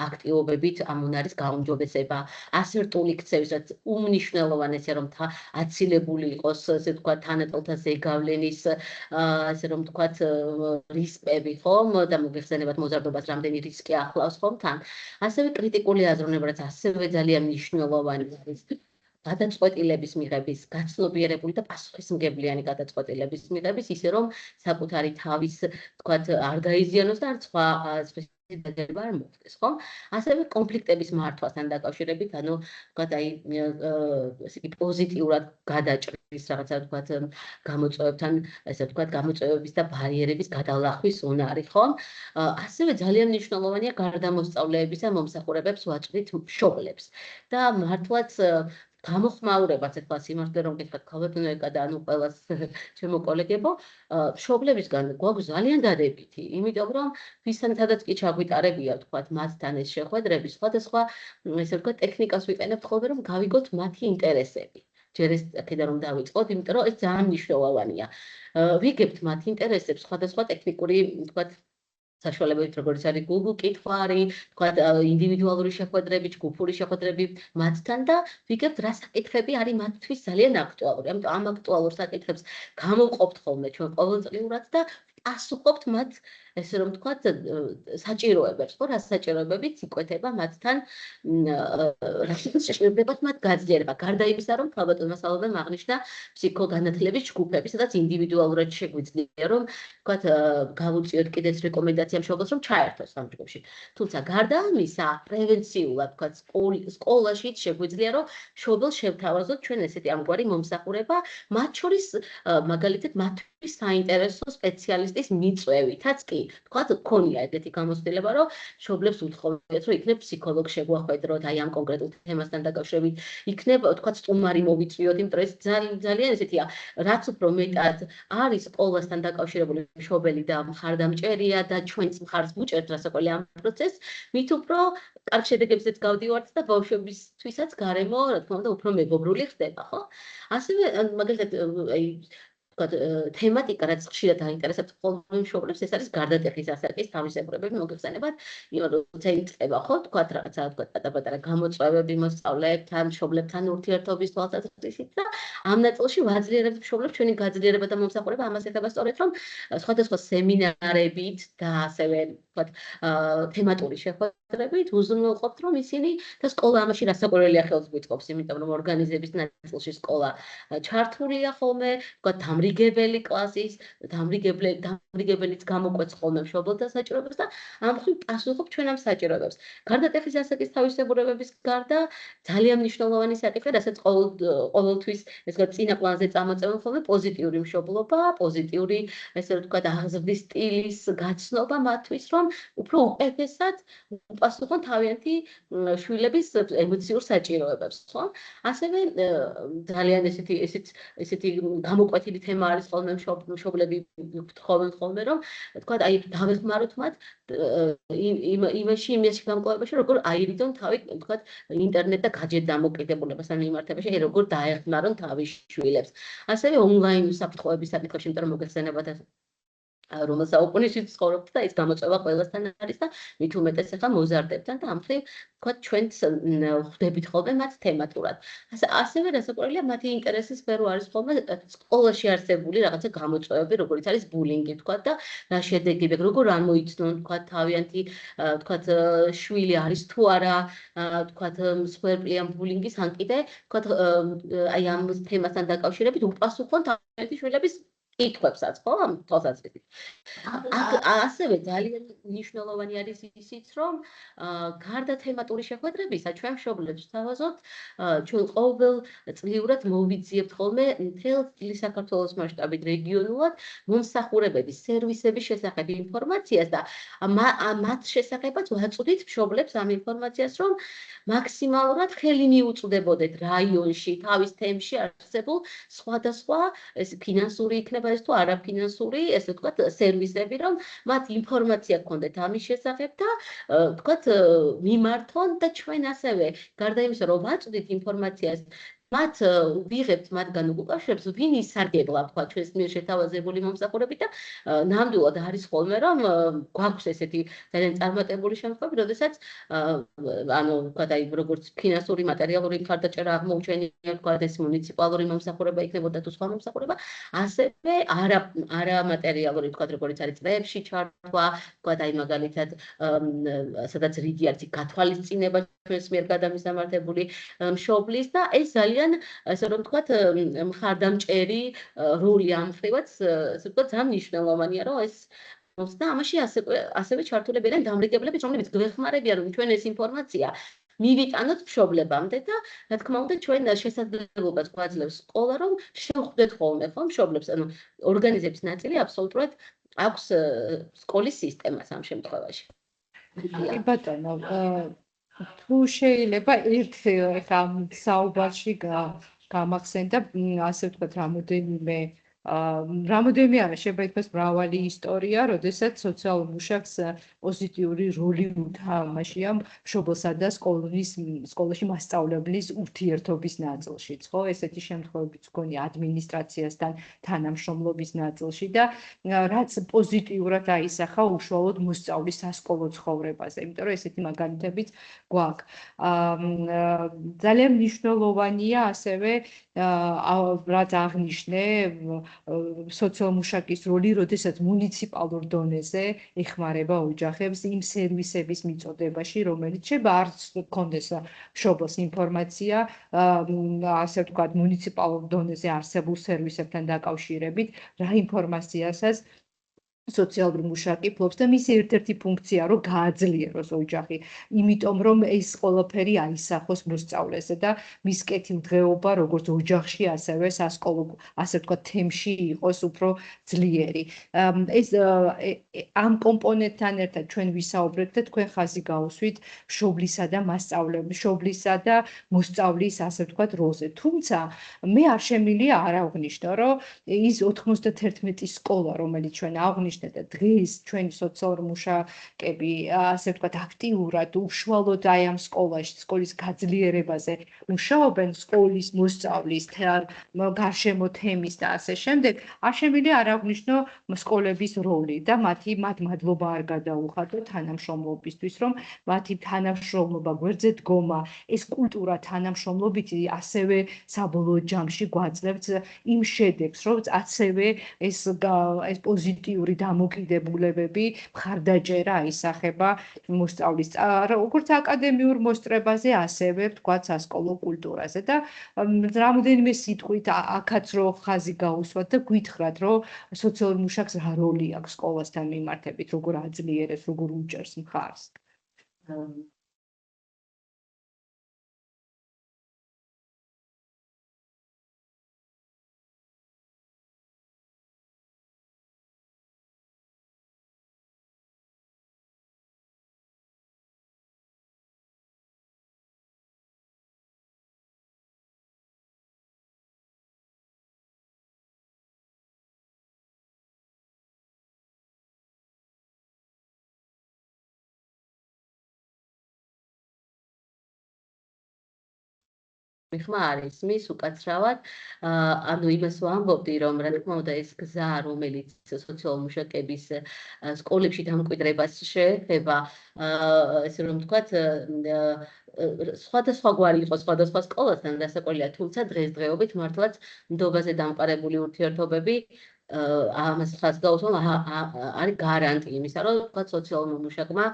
აქტივობებით ამ უნარის გაუმჯობესება, ასერტული ქცევის, რაც უმნიშვნელოვანესია, რომ აცილებული იყოს, ესე ვთქვათ, თანატოლთა ზეგავლენის, ასე რომ ვთქვათ, რისკები, ხომ? და მოგეხსენებათ მოზარდობას რამდენი რისკი ახლავს, ხომ? თან. ასევე კრიტიკული აზროვნება, რაც ასევე ძალიან მნიშვნელოვანი არის. გადაწყვეტილების მიღების, გაცნობიერებული და პასუხისმგებლიანი გადაწყვეტილების მიღების, ისე რომ საკუთარი თავის, თქვათ, არ გაიზიანოს და არც სხვა დადება არ მოხდეს, ხო? ასევე კონფლიქტების მართვასთან დაკავშირებით, ანუ თქვათ, აი, ესე იგი პოზიტიურად გადაჭრის რაღაცა, თქვათ, გამოწვევებთან, ესე ვთქვათ, გამოწვევების და ბარიერების გადალახვის უნარი, ხო? ასევე ძალიან მნიშვნელოვანია გარდა მოსწავლეებისა მომსახურებებს ვაჭრით მშობლებს და მართლაც გამოხმაურებას ეხლა სიმართლე რომ გითხრათ ქალბატონო ეკა და ანუ ყველას ჩემო კოლეგებო მშობლებისგან გვაქვს ძალიან დადებითი, იმიტომ რომ ვისთანაც კი ჩაგვიტარებია თქვათ მათთან ეს შეხვედრები, სხვადასხვა ესე ვთქვათ ტექნიკას ვიყენებთ ხოლმე რომ გავიგოთ მათი ინტერესები. ჯერ ეს აქედან რომ დავიწყოთ, იმიტომ რომ ეს ძალიან მნიშვნელოვანია. ვიგებთ მათ ინტერესებს სხვადასხვა ტექნიკური, თქვათ, საშუალებებით, როგორც არის Google კითხვარი, თქვათ, ინდივიდუალური შეხვედრები, ჯგუფური შეხვედრები მათთან და ვიგებთ რა საკითხები არის მათთვის ძალიან აქტუალური. ამიტომ ამ აქტუალურ საკითხებს გამოვყოფთ ხოლმე ჩვენ ყოველწლიურად და პასუხობთ მათ, ესე რომ ვთქვათ, საჭიროებებს, ხო, რა საჭიროებებით იკვეთება მათთან, რა შეშლებებათ მათ გაძლიერება. გარდა იმისა, რომ ქალბატონმა სალომემ აღნიშნა ფსიქოგანათლების ჯგუფები, სადაც ინდივიდუალურად შეგვიძლია, რომ ვთქვათ, გავუწიოთ კიდეც რეკომენდაცია მშობელს, რომ ჩაერთოს ამ ჯგუფში. თუმცა გარდა ამისა, პრევენციულად, ვთქვათ, სკოლაშიც შეგვიძლია, რომ მშობელს შევთავაზოთ ჩვენ ესეთი ამგვარი მომსახურება, მათ შორის მაგალითად მათთვის საინტერესო სპეციალისტის მიწვევითაც კი, თქვათ, გქონია ეგეთი გამოცდილება, რომ მშობლებს უთხოვეთ, რომ იქნებ ფსიქოლოგი შეგვახვედროთ, აი ამ კონკრეტულ თემასთან დაკავშირებით, იქნებ, თქვათ, სტუმარი მოვიწვიოთ, იმიტომ რომ ეს ძალიან ესეთია, რაც უფრო მეტად არის სკოლასთან დაკავშირებული მშობელი და მხარდამჭერია და ჩვენც მხარს ვუჭერთ რასაკვირველია ამ პროცესს, მით უფრო კარგ შედეგებზეც გავდივართ და ბავშვებისთვისაც გარემო, რა თქმა უნდა, უფრო მეგობრული ხდება, ხო? ასევე მაგალითად, აი თქვათ, თემატიკა, რაც ხშირად აინტერესებს ხოლმე მშობლებს, ეს არის გარდატეხის ასაკის თავისებურებები, მოგეხსენებათ, როცა იწყება, ხო, თქვათ, რაღაცა, თქვათ, პატარ-პატარა გამოწვევები მოსწავლეებთან, მშობლებთან ურთიერთობის თვალსაზრისით და ამ ნაწილში ვაძლიერებთ მშობლებს ჩვენი გაძლიერება და მომსახურება ამას ეხება სწორედ, რომ სხვადასხვა სემინარებით და ასევე ვთქვათ, თემატური შეხვედრებით უზრუნველყოფთ, რომ ისინი და სკოლა ამაში რასაკვირველია ხელს გვიწყობს, იმიტომ რომ ორგანიზების ნაწილში სკოლა ჩართულია ხოლმე, ვთქვათ, დამრიგებელი კლასის, დამრიგებელიც გამოკვეთს ხოლმე მშობელთა საჭიროებას და ამ მხრივ პასუხობთ ჩვენ ამ საჭიროებებს. გარდა ტექის ასაკის თავისებურებების გარდა ძალიან მნიშვნელოვანი საკითხი, რასაც ყოველთვის ეს წინა პლანზე წამოწევენ ხოლმე პოზიტიური მშობლობა, პოზიტიური ესე ვთქვათ აღზრდის სტილის გაცნობა მათთვის, რომ უფრო უკეთესად უპასუხონ თავიანთი შვილების ემოციურ საჭიროებებს, ხო? ასევე ძალიან ესეთი გამოკვეთილი თემა არის ხოლმე მშობლები გთხოვენ ხოლმე, რომ ვთქვათ, აი დავეხმაროთ მათ იმაში გამკლავებაში, როგორ აირიდონ თავი, ვთქვათ, ინტერნეტ და გაჯეტ დამოკიდებულებასთან მიმართებაში, როგორ დაეხმარონ თავის შვილებს. ასევე ონლაინ საფრთხეების საკითხებში, იმიტომ რომ მოგეხსენებათ რომ საუკუნეში ცხოვრობთ და ის გამოწვევა ყველასთან არის და მით უმეტეს ახლა მოზარდებთან და ამ მხრივ ვთქვათ ჩვენც ხვდებით ხოლმე მათ თემატურად. ასევე რასაკვირველია მათი ინტერესის სფერო არის ხოლმე სკოლაში არსებული რაღაცა გამოწვევები, როგორიც არის ბულინგი ვთქვათ და რა შედეგები, როგორ არ მოიცნონ ვთქვათ თავიანთი ვთქვათ შვილი არის თუ არა ვთქვათ მსხვერპლი ამ ბულინგის ან კიდე ვთქვათ აი ამ თემასთან დაკავშირებით უპასუხონ თავიანთი შვილების კითხვებსაც, ხო, ამ თვალსაზრისით. ასევე ძალიან მნიშვნელოვანი არის ისიც, რომ გარდა თემატური შეხვედრებისა, ჩვენ მშობლებს ვთავაზობთ, ჩვენ ყოველწლიურად მოვიძიებთ ხოლმე მთელ საქართველოს მასშტაბით რეგიონულად მომსახურებების სერვისების შესახებ ინფორმაციას და მათ შესახებაც ვაწვდით მშობლებს ამ ინფორმაციას, რომ მაქსიმალურად ხელი მიუწვდებოდეთ რაიონში, თავის თემში არსებულ სხვადასხვა ფინანსური იქნება ეს თუ არაფინანსური, ესე ვთქვათ, სერვისები, რომ მათ ინფორმაცია გქონდეთ ამის შესახებ და ვთქვათ, მიმართონ და ჩვენ ასევე გარდა იმისა, რომ ვაწვდით ინფორმაციას მათ ვიღებთ მათგან უკავშირებს, ვინ ისარგებლა, ვთქვათ, ჩვენს მიერ შეთავაზებული მომსახურებით და ნამდვილად არის ხოლმე, რომ გვაქვს ესეთი ძალიან წარმატებული შემთხვევები, როდესაც ანუ ვთქვათ, აი როგორც ფინანსური, მატერიალური მხარდაჭერა აღმოუჩენია, ვთქვათ, ეს მუნიციპალური მომსახურება იქნებოდა თუ სხვა მომსახურება, ასევე არამატერიალური, ვთქვათ, როგორც არის წრეებში ჩართვა, ვთქვათ, აი მაგალითად, სადაც რიგი არის გათვალისწინება ჩვენს მიერ გადამისამართებული მშობლის და ეს ძალიან ასე რომ ვთქვათ, მხარდამჭერი როლი ამ მხრივაც, ასე ვთქვათ, ძალიან მნიშვნელოვანია, რომ ეს და ამაში ასევე ჩართულებიან დამრიგებლები, რომლებიც გვეხმარებიან, რომ ჩვენ ეს ინფორმაცია მივიტანოთ მშობლებამდე და რა თქმა უნდა ჩვენ შესაძლებლობას გვაძლევს სკოლა, რომ შევხვდეთ ხოლმე ხო მშობლებს, ანუ ორგანიზების ნაწილი აბსოლუტურად აქვს სკოლის სისტემას ამ შემთხვევაში. კი ბატონო, თუ შეიძლება ერთ ხა საუბარში გამახსენდა ასე ვთქვათ რამოდენიმე არა შეიძლება ითქვას მრავალი ისტორია, როდესაც სოციალურ მუშაკს პოზიტიური როლი უთამაშია მშობლსა და სკოლაში მასწავლებლის ურთიერთობის ნაწილშიც, ხო? ესეთი შემთხვევებიც გქონია ადმინისტრაციასთან თანამშრომლობის ნაწილში და რაც პოზიტიურად აისახა უშუალოდ მოსწავლის სასკოლო ცხოვრებაზე, იმიტომ რომ ესეთი მაგალითებიც გვაქვს. ძალიან მნიშვნელოვანია ასევე რაც აღნიშნე სოციალმუშაკის როლი, როდესაც მუნიციპალურ დონეზე ეხმარება ოჯახებს იმ სერვისების მიწოდებაში, რომელიც შეიძლება არ გქონდეს მშობელს ინფორმაცია, ასე ვთქვათ, მუნიციპალურ დონეზე არსებულ სერვისებთან დაკავშირებით, რა ინფორმაციასაც სოციალური მუშაკი ფლობს და მისი ერთ-ერთი ფუნქცია რომ გააძლიეროს ოჯახი, იმიტომ რომ ეს ყველაფერი აისახოს მოსწავლეზე და მის კეთილდღეობა როგორც ოჯახში, ასევე სასკოლო, ასე ვთქვათ, თემში იყოს უფრო ძლიერი. ეს ამ კომპონენტთან ერთად ჩვენ ვისაუბრეთ და თქვენ ხაზი გაუსვით მშობლისა და მშობლისა და მოსწავლის, ასე ვთქვათ, როლზე. თუმცა მე არ შემიძლია არ აღვნიშნო, რომ ის 91 სკოლა, რომელიც ჩვენ აღვნიშნეთ და დღეს ჩვენი სოციალური მუშაკები, ასე ვთქვათ, აქტიურად უშუალოდ აი ამ სკოლის გაძლიერებაზე მუშაობენ, სკოლის მოსწავლის, გარშემო თემის და ასე შემდეგ, არ შემიძლია არ აღვნიშნო სკოლების როლი და მათ მადლობა არ გადაუხადო თანამშრომლობისთვის, რომ მათი თანამშრომლობა, გვერდზე დგომა, ეს კულტურა თანამშრომლობითი ასევე საბოლოო ჯამში გვაძლევს იმ შედეგს, რომ ასევე ეს პოზიტიური დამოკიდებულებები, მხარდაჭერა აისახება მოსწავლის როგორც აკადემიურ მოსწრებაზე, ასევე ვთქვათ სასკოლო კულტურაზე და რამოდენიმე სიტყვით აქაც რო ხაზი გაუსვათ და გითხრათ, რომ სოციალურ მუშაკს რა როლი აქვს სკოლასთან მიმართებით, როგორ აძლიერებს, როგორ უჭერს მხარს. მიხმა არის მის უკაცრავად ანუ იმას ვამბობდი რომ რა თქმა უნდა ეს გზა რომელიც სოციალურ მუშაკების სკოლებში დამკვიდრებას შეეხება ესე რომ ვთქვათ სხვადასხვაგვარი იყო სხვადასხვა სკოლასთან დასაკვირველია თუმცა დღესდღეობით მართლაც ნდობაზე დამყარებული ურთიერთობები ამას ხას გაუსვამ არის გარანტი იმისა რომ ვთქვათ სოციალურ მუშაკმა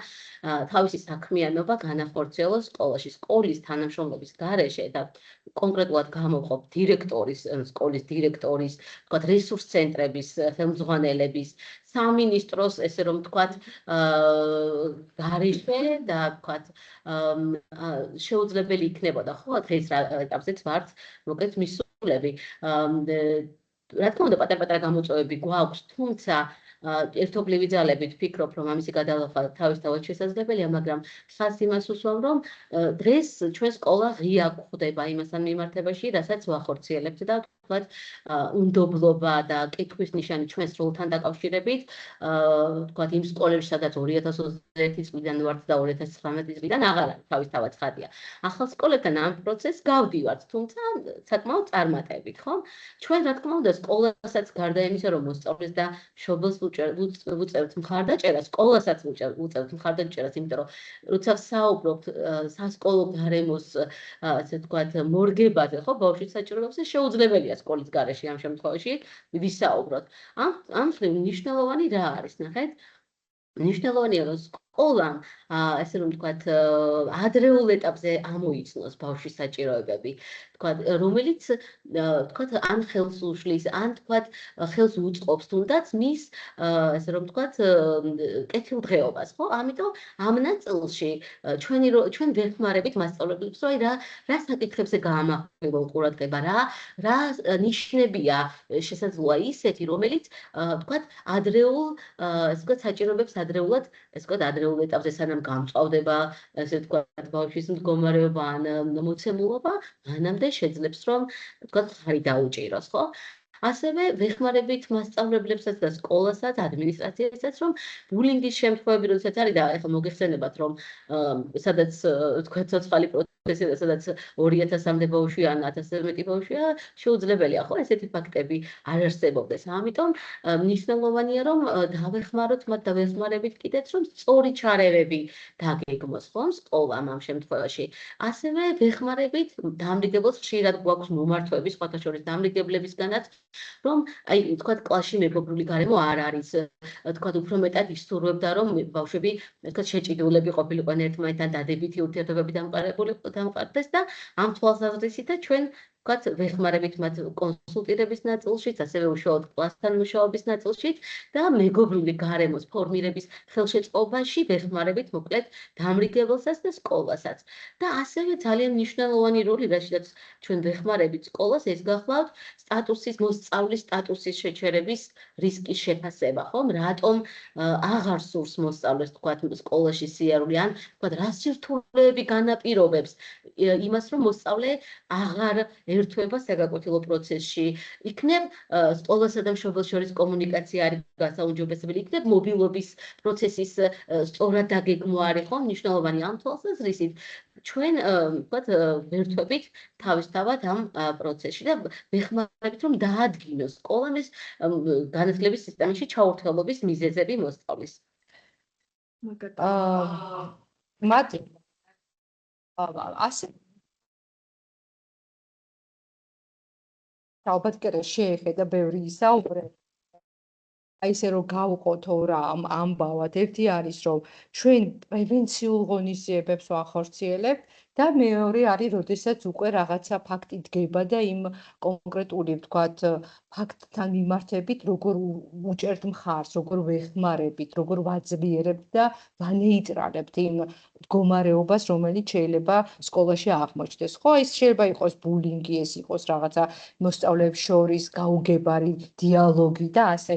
თავისი საქმიანობა განახორციელოს სკოლაში სკოლის თანამშრომლობის გარეშე და კონკრეტულად გამოვყოფ დირექტორის სკოლის დირექტორის ვთქვათ რესურს ცენტრების ხელმძღვანელების სამინისტროს ესე რომ ვთქვათ გარეშე და ვთქვათ შეუძლებელი იქნებოდა ხო დღეს რა ეტაპზეც ვართ მოკლედ მისულები რა თქმა უნდა პატარ-პატარა გამოწვევები გვაქვს თუმცა ერთობლივი ძალებით ვფიქრობ რომ ამისი გადალახვა თავისთავად შესაძლებელია მაგრამ ხას იმას უსვამ რომ დღეს ჩვენ სკოლა ღია გვხვდება იმასთან მიმართებაში რასაც ვახორციელებთ და ვთქვათ უნდობლობა და კითხვის ნიშანი ჩვენ სროლთან დაკავშირებით ვთქვათ იმ სკოლებში სადაც 2021 წლიდან ვართ და 2019 წლიდან აღარ არის თავისთავად ცხადია ახალ სკოლებთან ამ პროცესს გავდივართ თუმცა საკმაოდ წარმატებით ხო ჩვენ რა თქმა უნდა სკოლასაც გარდა იმისა რომ მოსწავლეს და მშობელს ვუწევთ მხარდაჭერას სკოლასაც ვუწევთ მხარდაჭერას იმიტომ რომ როცა ვსაუბრობთ სასკოლო გარემოს ასე ვთქვათ მორგებაზე ხო ბავშვის საჭიროებებზე შეუძლებელია სკოლის გარეშე ამ შემთხვევაში ვისაუბროთ ამ მნიშვნელოვანი რა არის ნახეთ მნიშვნელოვანია რომ სკოლამ ესე რომ ვთქვათ ადრეულ ეტაპზე ამოიცნოს ბავშვის საჭიროებები ვთქვათ რომელიც ვთქვათ ან ხელს უშლის ან ვთქვათ ხელს უწყობს თუნდაც მის ესე რომ ვთქვათ კეთილდღეობას ხო ამიტომ ამ ნაწილში ჩვენ ვეხმარებით მასწავლებლებს რომ რა საკითხებზე გაამახვილონ ყურადღება რა ნიშნებია შესაძლოა ისეთი რომელიც ვთქვათ ადრეულ ესე ვთქვათ საჭიროებებს ადრეულად ესე ვთქვათ ადრეულ ეტაპზე სანამ გამწვავდება ესე ვთქვათ ბავშვის მდგომარეობა ან მოცემულობა მანამდე შეძლებს რომ ვთქვათ ხარი დაუჭიროს ხო ასევე ვეხმარებით მასწავლებლებსაც და სკოლასაც ადმინისტრაციასაც რომ ბულინგის შემთხვევები როდესაც არის და ეხლა მოგეხსენებათ რომ სადაც ვთქვათ ცოცხალი პროცესი და სადაც 2000-მდე ბავშვია ან 1000-ზე მეტი ბავშვია შეუძლებელია ხო ესეთი ფაქტები არ არსებობდეს ამიტომ მნიშვნელოვანია რომ დავეხმაროთ მათ და ვეხმარებით კიდეც რომ სწორი ჩარევები დაგეგმოს ხო სკოლამ ამ შემთხვევაში ასევე ვეხმარებით დამრიგებელს ხშირად გვაქვს მომართვები სხვათა შორის დამრიგებლებისგანაც რომ აი ვთქვათ კლასში მეგობრული გარემო არ არის ვთქვათ უფრო მეტად ისურვებდა რომ ბავშვები ვთქვათ შეჭიდულები ყოფილიყვნენ ერთმანეთთან დადებითი ურთიერთობები დამყარდეს და ამ თვალსაზრისითაც ჩვენ ვთქვათ ვეხმარებით მათ კონსულტირების ნაწილშიც ასევე უშუალოდ კლასთან მუშაობის ნაწილშიც და მეგობრული გარემოს ფორმირების ხელშეწყობაში ვეხმარებით მოკლედ დამრიგებელსაც და სკოლასაც და ასევე ძალიან მნიშვნელოვანი როლი რასაც ჩვენ ვეხმარებით სკოლას ეს გახლავთ სტატუსის მოსწავლის სტატუსის შეჩერების რისკის შეფასება ხომ რატომ აღარ სურს მოსწავლეს ვთქვათ სკოლაში სიარული ან ვთქვათ რა სირთულეები განაპირობებს იმას რომ მოსწავლე აღარ ერთვება საგაკვეთილო პროცესში იქნებ სკოლასა და მშობელს შორის კომუნიკაცია არის გასაუმჯობესებელი იქნებ მობილობის პროცესის სწორად დაგეგმვა არის ხომ მნიშვნელოვანი ამ თვალსაზრისით ჩვენ ვთქვათ ვერთვებით თავისთავად ამ პროცესში და ვეხმარებით რომ დაადგინოს სკოლამ ეს განათლების სისტემაში ჩაურთმელობის მიზეზები მოსწავლის მათი ასე ალბათ კი შეეხედა ბევრი ისაუბრე აი ესე რომ გავყოთო რა ამბავად ერთი არის რომ ჩვენ პრევენციულ ღონისძიებებს ვახორციელებთ და მეორე არის როდესაც უკვე რაღაცა ფაქტი დგება და იმ კონკრეტული ვთქვათ ფაქტთან მიმართებით როგორ უჭერთ მხარს, როგორ ვეხმარებით, როგორ ვაძლიერებთ და ვანეიტრალებთ იმ მდგომარეობას, რომელიც შეიძლება სკოლაში აღმოჩნდეს. ხო, ეს შეიძლება იყოს ბულინგი, ეს იყოს რაღაცა მოსწავლეებს შორის გაუგებარი დიალოგი და ასე.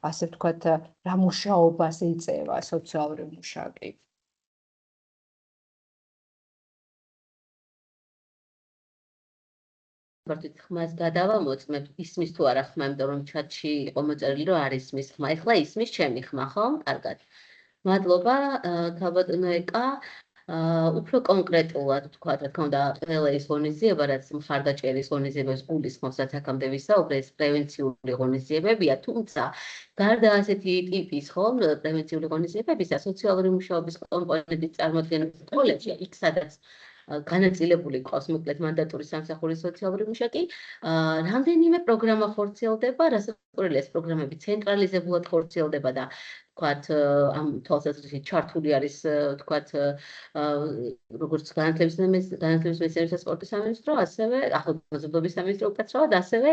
ასე ვთქვათ, რა მუშაობას ეწევა სოციალური მუშაკი. ვართ ხმას გადავამოწმებ, ისმის თუ არა ხმა, იმიტომ რომ ჩატში იყო მოწერილი, რომ არ ისმის ხმა. ეხლა ისმის ჩემი ხმა, ხო? კარგად. მადლობა, ქალბატონო ეკა. უფრო კონკრეტულად თქვა, რა თქმა უნდა, ყველა ის ღონისძიება, რაც მხარდაჭერის ღონისძიებას გულისხმობს, რაც აქამდე ვისაუბრე, ეს პრევენციული ღონისძიებებია, თუმცა გარდა ასეთი ტიპის, ხო, პრევენციული ღონისძიებებისა, სოციალური მუშაობის კომპონენტი წარმოადგენს სკოლებში, იქ სადაც განაწილებული ყავს მოკლედ მანდატური სამსახურის სოციალური მუშაკი, რამდენიმე პროგრამა ხორციელდება, რასაკვირველია, ეს პროგრამები ცენტრალიზებულად ხორციელდება და თქვათ ამ თვალსაზრისით ჩართული არის თქვათ როგორც განათლების მეცნიერებისა და სპორტის სამინისტრო, ასევე ახალგაზრდობის სამინისტრო უკაცრავად, ასევე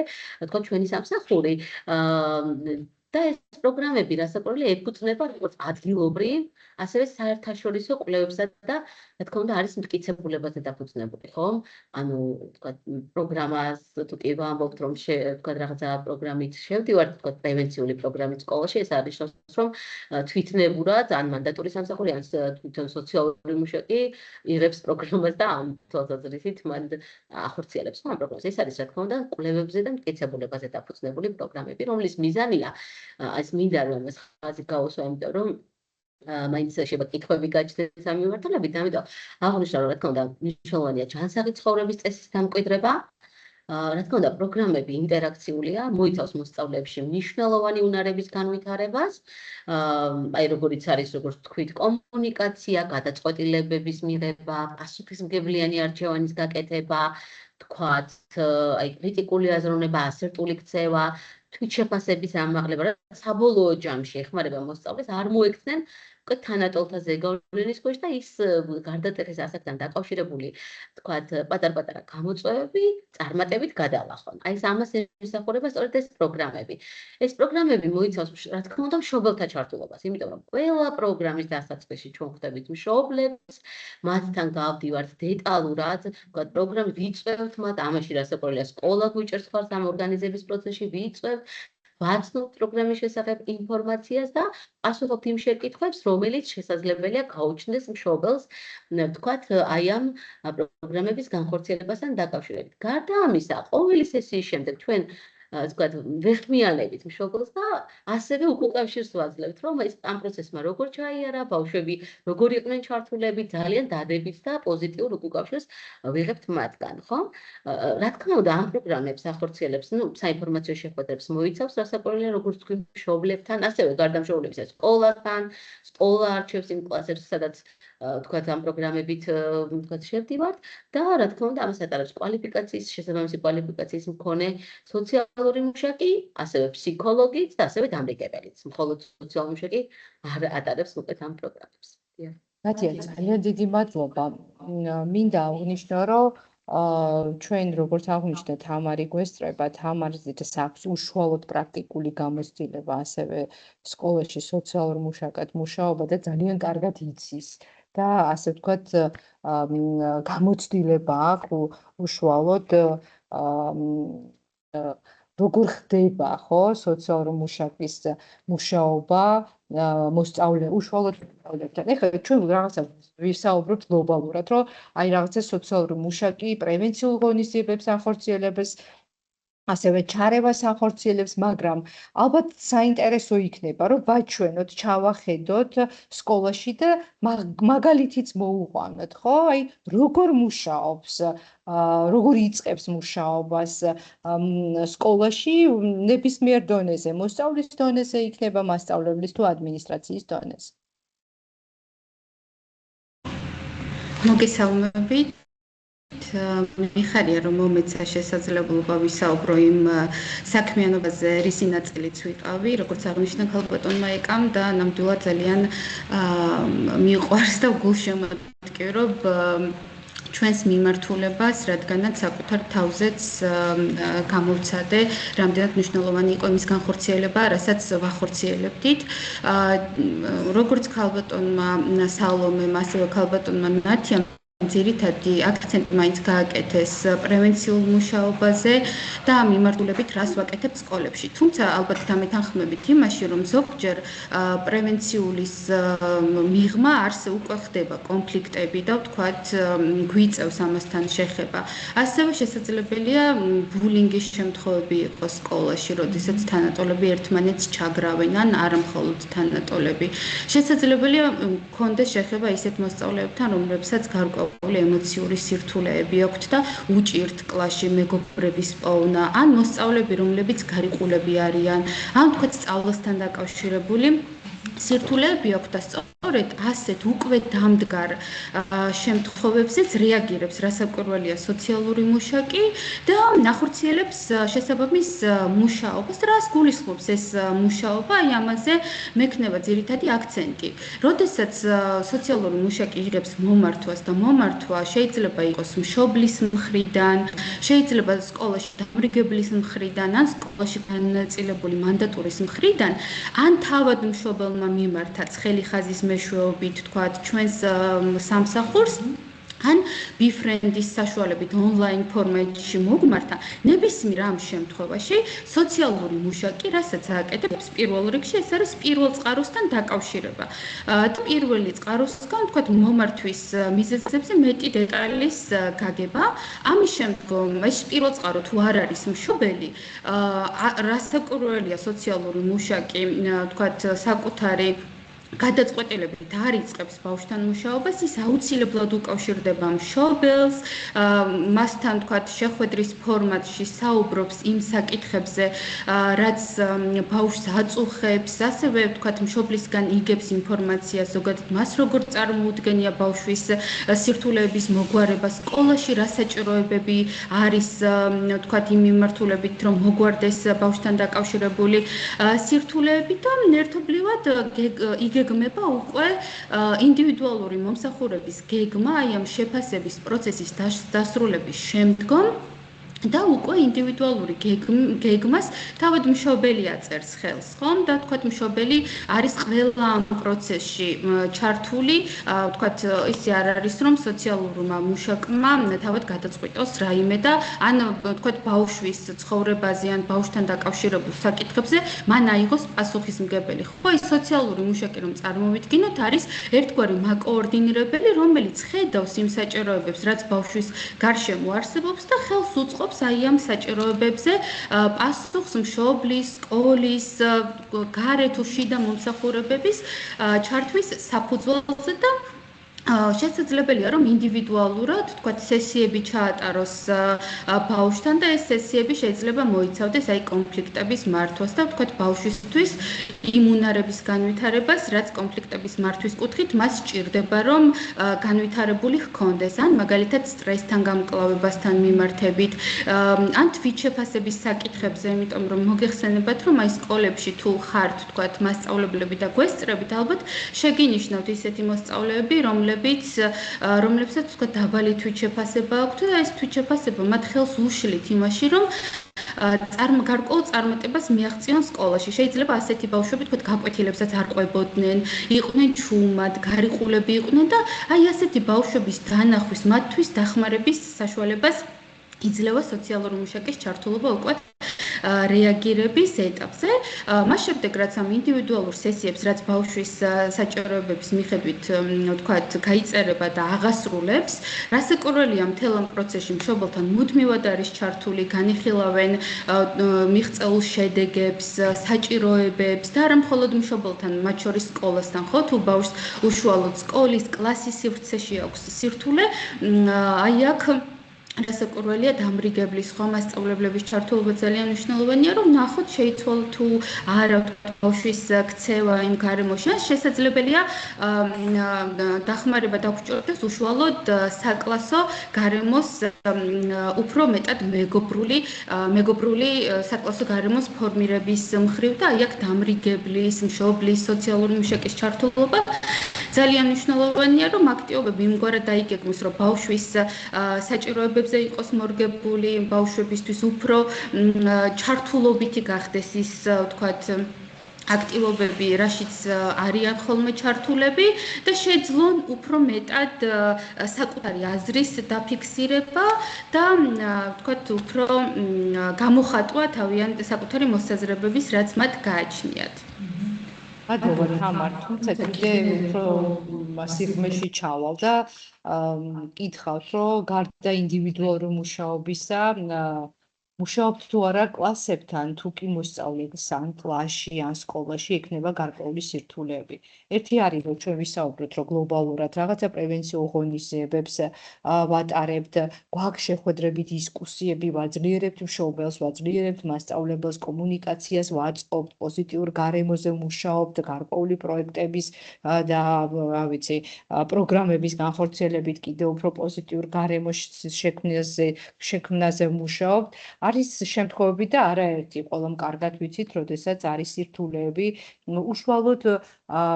თქვათ ჩვენი სამსახური და ეს პროგრამები რასაკვირველია ეფუძნება როგორც ადგილობრივ, ასევე საერთაშორისო კვლევებსა და რა თქმა უნდა არის მტკიცებულებაზე დაფუძნებული, ხო? ანუ თქვათ პროგრამას თუ კი ვამბობთ რომ თქვათ რაღაცა პროგრამით შევდივართ, თქვათ პრევენციული პროგრამით სკოლაში, ეს არის რომ თვითნებურად ან მანდატური სამსახური ან თვითონ სოციალური მუშაკი იღებს პროგრამას და ამ თვალსაზრისით მან ახორციელებს ამ პროგრამას. ეს არის რა თქმა უნდა კვლევებზე და მტკიცებულებაზე დაფუძნებული პროგრამები, რომლის მიზანია ეს მინდა რომ ეს ხაზი გაუსვა, იმიტომ რომ მაინც შეიძლება კითხვები გაჩნდეს ამ მიმართულებით, ამიტომ აღნიშნა რომ რა თქმა უნდა მნიშვნელოვანია ჯანსაღი ცხოვრების წესის დამკვიდრება. რა თქმა უნდა, პროგრამები ინტერაქციულია, მოიცავს მოსწავლეებში მნიშვნელოვანი უნარების განვითარებას, აი როგორიც არის, როგორც თქვით, კომუნიკაცია, გადაწყვეტილებების მიღება, პასუხისმგებლიანი არჩევანის გაკეთება, თქვათ, აი კრიტიკული აზროვნება, ასერტული ქცევა, თვითშეფასების ამაღლება, რაც საბოლოო ჯამში ეხმარება მოსწავლეს არ მოექცნენ უკვე თანატოლთა ზეგავლენის ქვეშ და ის გარდატეხის ასაკთან დაკავშირებული, თქვათ, პატარ-პატარა გამოწვევები წარმატებით გადალახონ. აი ეს ამას ემსახურება სწორედ ეს პროგრამები. ეს პროგრამები მოიცავს, რა თქმა უნდა, მშობელთა ჩართულობას, იმიტომ რომ ყველა პროგრამის დასაწყისში ჩვენ ხვდებით მშობლებს, მათთან გავდივართ დეტალურად, თქვათ, პროგრამი ვიწვევთ მათ, ამაში რასაკვირველია, სკოლა გვიჭერს ხარს ამ ორგანიზების პროცესში, ვიწვევთ ვაცნობთ პროგრამის შესახებ ინფორმაციას და პასუხობთ იმ შეკითხვებს, რომელიც შესაძლებელია გაუჩნდეს მშობელს, თქვათ, აი ამ პროგრამების განხორციელებასთან დაკავშირებით. გარდა ამისა, ყოველი სესიის შემდეგ ჩვენ თქვათ, ვეხმიანებით მშობელს და ასევე უკავშირს ვაძლევთ, რომ ეს ამ პროცესმა როგორ ჩაიარა, ბავშვები როგორ იყვნენ ჩართულები, ძალიან დადებით და პოზიტიურ უკავშირს ვიღებთ მათგან, ხო? რა თქმა უნდა, ამ პროგრამებს ახორციელებს, საინფორმაციო შეხვედრებს მოიცავს, რასაკვირველია, როგორც თქვი, მშობლებთან, ასევე გარდა მშობლებისა, სკოლასთან, სკოლა არჩევს იმ კლასებს, სადაც თქვათ, ამ პროგრამებით თქვათ, შევდივართ და რა თქმა უნდა, ამას ატარებს კვალიფიკაციის, შესაბამისი კვალიფიკაციის მქონე სოციალური მუშაკი, ასევე ფსიქოლოგიც და ასევე დამრიგებელიც. მხოლოდ სოციალური მუშაკი არ ატარებს უკეთ ამ პროგრამებს. მათია, ძალიან დიდი მადლობა. მინდა აღნიშნო, რომ ჩვენ როგორც აღნიშნე, თამარი გვესწრება, თამარს აქვს უშუალოდ პრაქტიკული გამოცდილება, ასევე სკოლაში სოციალურ მუშაკად მუშაობა და ძალიან კარგად იცის. და ასე ვთქვათ, გამოცდილება აქვს უშუალოდ როგორ ხდება, ხო, სოციალური მუშაკის მუშაობა უშუალოდ მოსწავლეებთან. ეხლა ჩვენ რაღაცა ვისაუბრებთ გლობალურად, რომ აი რაღაცა სოციალური მუშაკი პრევენციულ ღონისძიებებს ახორციელებს ასევე ჩარევას ახორციელებს, მაგრამ ალბათ საინტერესო იქნება, რომ ვაჩვენოთ, ჩავახედოთ სკოლაში და მაგალითიც მოუყვანოთ, ხო? აი, როგორ მუშაობს, როგორ იწყებს მუშაობას სკოლაში ნებისმიერ დონეზე, მოსწავლის დონეზე იქნება, მასწავლებლის თუ ადმინისტრაციის დონეზე. მოგესალმებით. მიხარია რომ მომეცა შესაძლებლობა ვისაუბრო იმ საქმიანობაზე, რისი ნაწილიც ვიყავი, როგორც აღნიშნა ქალბატონმა ეკამ და ნამდვილად ძალიან მიყვარს და გულშემატკივრობ ჩვენს მიმართულებას, რადგანაც საკუთარ თავზეც გამოვცადე, რამდენად მნიშვნელოვანი იყო იმის განხორციელება, რასაც ვახორციელებდით. როგორც ქალბატონმა სალომემ, ასევე ქალბატონმა ნათიამ ძირითადი აქცენტი მაინც გააკეთეს პრევენციულ მუშაობაზე და ამ მიმართულებით რას ვაკეთებ სკოლებში. თუმცა ალბათ დამეთანხმებით იმაში, რომ ზოგჯერ პრევენციულის მიღმა არსე უკვე ხდება კონფლიქტები და ვთქვათ გვიწევს ამასთან შეხება. ასევე შესაძლებელია ბულინგის შემთხვევები იყოს სკოლაში, როდესაც თანატოლები ერთმანეთს ჩაგრავენ ან არა მხოლოდ თანატოლები. შესაძლებელია გქონდეს შეხება ისეთ მოსწავლეებთან, რომლებსაც გარკვეული ემოციური სირთულეები აქვთ და უჭირთ კლასში მეგობრების პოვნა, ან მოსწავლეები, რომლებიც გარიყულები არიან, ან თქვათ სწავლასთან დაკავშირებული სირთულეები აქვთ და სწორედ ასეთ უკვე დამდგარ შემთხვევებზეც რეაგირებს რასაკვირველია სოციალური მუშაკი და ნახორციელებს შესაბამის მუშაობას. რას გულისხმობს ეს მუშაობა? აი ამაზე მექნება ძირითადი აქცენტი. როდესაც სოციალური მუშაკი იღებს მომართვას და მომართვა შეიძლება იყოს მშობლის მხრიდან, შეიძლება სკოლაში დამრიგებლის მხრიდან, ან სკოლაში განაწილებული მანდატურის მხრიდან, ან თავად მშობელმა მიმართაც ხელი ხაზის მეშვეობით თქვათ ჩვენს სამსახურს ან ბიფრენდის საშუალებით ონლაინ ფორმატში მოგმართა, ნებისმიერ ამ შემთხვევაში სოციალური მუშაკი, რასაც ააკეთებს პირველ რიგში, ეს არის პირველ წყაროსთან დაკავშირება. პირველი წყაროსგან თქვათ მომართვის მიზეზებზე მეტი დეტალის გაგება. ამის შემდგომ ეს პირველ წყარო თუ არ არის მშობელი, რასაკვირველია სოციალური მუშაკი, თქვათ საკუთარი გადაწყვეტილებით არ იწყებს ბავშვთან მუშაობას, ის აუცილებლად უკავშირდება მშობელს, მასთან თქვათ შეხვედრის ფორმატში საუბრობს იმ საკითხებზე, რაც ბავშვს აწუხებს, ასევე თქვათ მშობლისგან იგებს ინფორმაციას ზოგადად მას როგორ წარმოუდგენია ბავშვის სირთულეების მოგვარება სკოლაში, რა საჭიროებები არის თქვათ იმ მიმართულებით, რომ მოგვარდეს ბავშვთან დაკავშირებული სირთულეები და ერთობლივად გეგმება უკვე ინდივიდუალური მომსახურების გეგმა, აი ამ შეფასების პროცესის დასრულების შემდგომ და უკვე ინდივიდუალური გეგმას თავად მშობელი აწერს ხელს, ხომ? და თქვათ მშობელი არის ყველა ამ პროცესში ჩართული, თქვათ ისე არ არის რომ სოციალურმა მუშაკმა თავად გადაწყვიტოს რაიმე და ან თქვათ ბავშვის ცხოვრებაზე ან ბავშვთან დაკავშირებულ საკითხებზე მან აიღოს პასუხისმგებელი. ხო, ის სოციალური მუშაკი რომ წარმოვიდგინოთ, არის ერთგვარი მაკოორდინირებელი, რომელიც ხედავს იმ საჭიროებებს, რაც ბავშვის გარშემო არსებობს და ხელს უწყობს აი ამ საჭიროებებზე პასუხს მშობლის, სკოლის, გარე თუ შიდა მომსახურებების ჩართვის საფუძველზე და შესაძლებელია რომ ინდივიდუალურად თქვათ სესიები ჩაატაროს ბავშვთან და ეს სესიები შეიძლება მოიცავდეს აი კონფლიქტების მართვას და თქვათ ბავშვისთვის იმუნარების განვითარებას, რაც კონფლიქტების მართვის კუთხით მას სჭირდება რომ განვითარებული ჰქონდეს, ან მაგალითად სტრესთან გამკლავებასთან მიმართებით, ან თვითშეფასების საკითხებზე, იმიტომ რომ მოგეხსენებათ რომ აი სკოლებში თუ ხართ თქვათ მასწავლებლები და გვესწრებით, ალბათ შეგინიშნავთ ისეთი მოსწავლეები, რომლებსაც თქვა დაბალი თვითშეფასება აქვთ და ეს თვითშეფასება მათ ხელს უშლით იმაში, რომ გარკვეულ წარმატებას მიაღწიონ სკოლაში. შეიძლება ასეთი ბავშვები თქვა გაკვეთილებსაც არ ყვებოდნენ, იყვნენ ჩუმად, გარიყულები იყვნენ და აი ასეთი ბავშვების დანახვის, მათთვის დახმარების საშუალებას იძლევა სოციალური მუშაკის ჩართულობა უკვე რეაგირების ეტაპზე. მას შემდეგ რაც ამ ინდივიდუალურ სესიებს, რაც ბავშვის საჭიროებების მიხედვით, ვთქვათ, გაიწერება და აღასრულებს, რასაკვირველია მთელ ამ პროცესში მშობელთან მუდმივად არის ჩართული, განიხილავენ მიღწეულ შედეგებს, საჭიროებებს და არა მხოლოდ მშობელთან, მათ შორის სკოლასთან, ხო, თუ ბავშვს უშუალოდ სკოლის კლასის სივრცეში აქვს სირთულე, აი აქ რასაკვირველია დამრიგებლის ხო მასწავლებლების ჩართულობა ძალიან მნიშვნელოვანია, რომ ნახოთ შეიცვალა თუ არა ბავშვის ქცევა იმ გარემოში. შესაძლებელია დახმარება დაგჭირდეს უშუალოდ საკლასო გარემოს უფრო მეტად მეგობრული საკლასო გარემოს ფორმირების მხრივ და აი აქ დამრიგებლის, მშობლის, სოციალური მუშაკის ჩართულობა ძალიან მნიშვნელოვანია, რომ აქტივობები იმგვარად დაიგეგმოს, რომ ბავშვის საჭიროებებზე იყოს მორგებული, ბავშვებისთვის უფრო ჩართულობითი გახდეს ის, ვთქვათ, აქტივობები, რაშიც არიან ხოლმე ჩართულები და შეძლონ უფრო მეტად საკუთარი აზრის დაფიქსირება და ვთქვათ, უფრო გამოხატვა თავიანთი საკუთარი მოსაზრებების, რაც მათ გააჩნიათ. მადლობა თამარ, თუმცა კიდე უფრო სიღრმეში ჩავალ და კითხავთ, რომ გარდა ინდივიდუალური მუშაობისა, მუშაობთ თუ არა კლასებთან, თუ კი მოსწავლეს ან კლასში, ან სკოლაში ექნება გარკვეული სირთულეები. ერთი არის, რომ ჩვენ ვისაუბროთ, რომ გლობალურად რაღაცა პრევენციულ ღონისძიებებს ვატარებთ, გვაქვს შეხვედრები, დისკუსიები, ვაძლიერებთ მშობელს, ვაძლიერებთ მასწავლებელს, კომუნიკაციას ვაწყობთ, პოზიტიურ გარემოზე მუშაობთ, გარკვეული პროექტების და რა ვიცი, პროგრამების განხორციელებით კიდევ უფრო პოზიტიურ გარემოს შექმნაზე მუშაობთ. არის შემთხვევები და არაერთი, ყველამ კარგად ვიცით, როდესაც არის სირთულეები უშუალოდ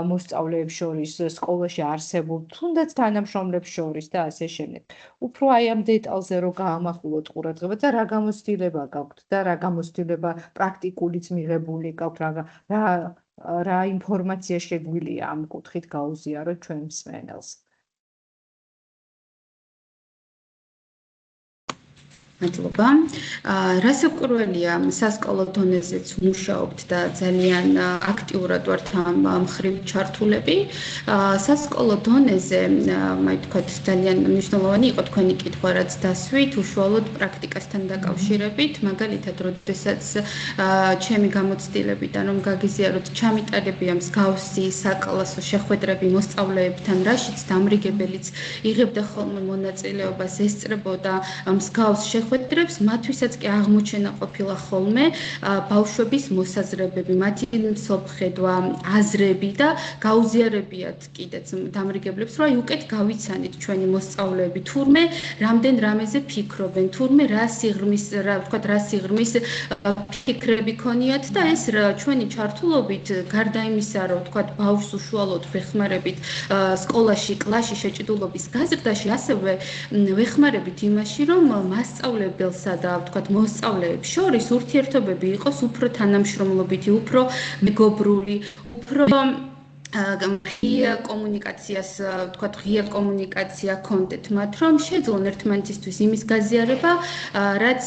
მოსწავლეებს შორის, სკოლაში არსებულ, თუნდაც თანამშრომლებს შორის და ასე შემდეგ. უფრო აი ამ დეტალზე რომ გაამახვილოთ ყურადღება და რა გამოცდილება გაქვთ და რა გამოცდილება პრაქტიკულიც მიღებული გაქვთ, რა ინფორმაცია შეგვიძლია ამ კუთხით გაუზიაროთ ჩვენ მსმენელს. მადლობა. რასაკვირველია, სასკოლო დონეზეც მუშაობთ და ძალიან აქტიურად ვართ ამ მხრივ ჩართულები. სასკოლო დონეზე, ვთქვათ, ძალიან მნიშვნელოვანი იყო თქვენი კითხვა, რაც დასვით, უშუალოდ პრაქტიკასთან დაკავშირებით, მაგალითად, როდესაც ჩემი გამოცდილებიდან რომ გაგიზიაროთ, ჩამიტარებია მსგავსი საკლასო შეხვედრები მოსწავლეებთან, რაშიც დამრიგებელიც იღებდა ხოლმე მონაწილეობას, ესწრებოდა მსგავს შეხვედრებს, მათთვისაც კი აღმოჩენა ყოფილა ხოლმე ბავშვების მოსაზრებები, მათი მსოფლხედვა, აზრები და გაუზიარებიათ კიდეც დამრიგებლებს, რომ აი უკეთ გავიცანით ჩვენი მოსწავლეები, თურმე რამდენ რამეზე ფიქრობენ, თურმე რა სიღრმის ფიქრები ქონიათ და ეს ჩვენი ჩართულობით, გარდა იმისა, რომ ვთქვათ, ბავშვს უშუალოდ ვეხმარებით სკოლაში, კლასში შეჭიდულობის გაზრდაში, ასევე ვეხმარებით იმაში, რომ მასწავლებელსა და ვთქვათ, მოსწავლეებს შორის ურთიერთობები იყოს უფრო თანამშრომლობითი, უფრო მეგობრული, უფრო ღია კომუნიკაციას, ვთქვათ, ღია კომუნიკაცია კონდეთ მათ, რომ შეძლონ ერთმანეთისთვის იმის გაზიარება, რაც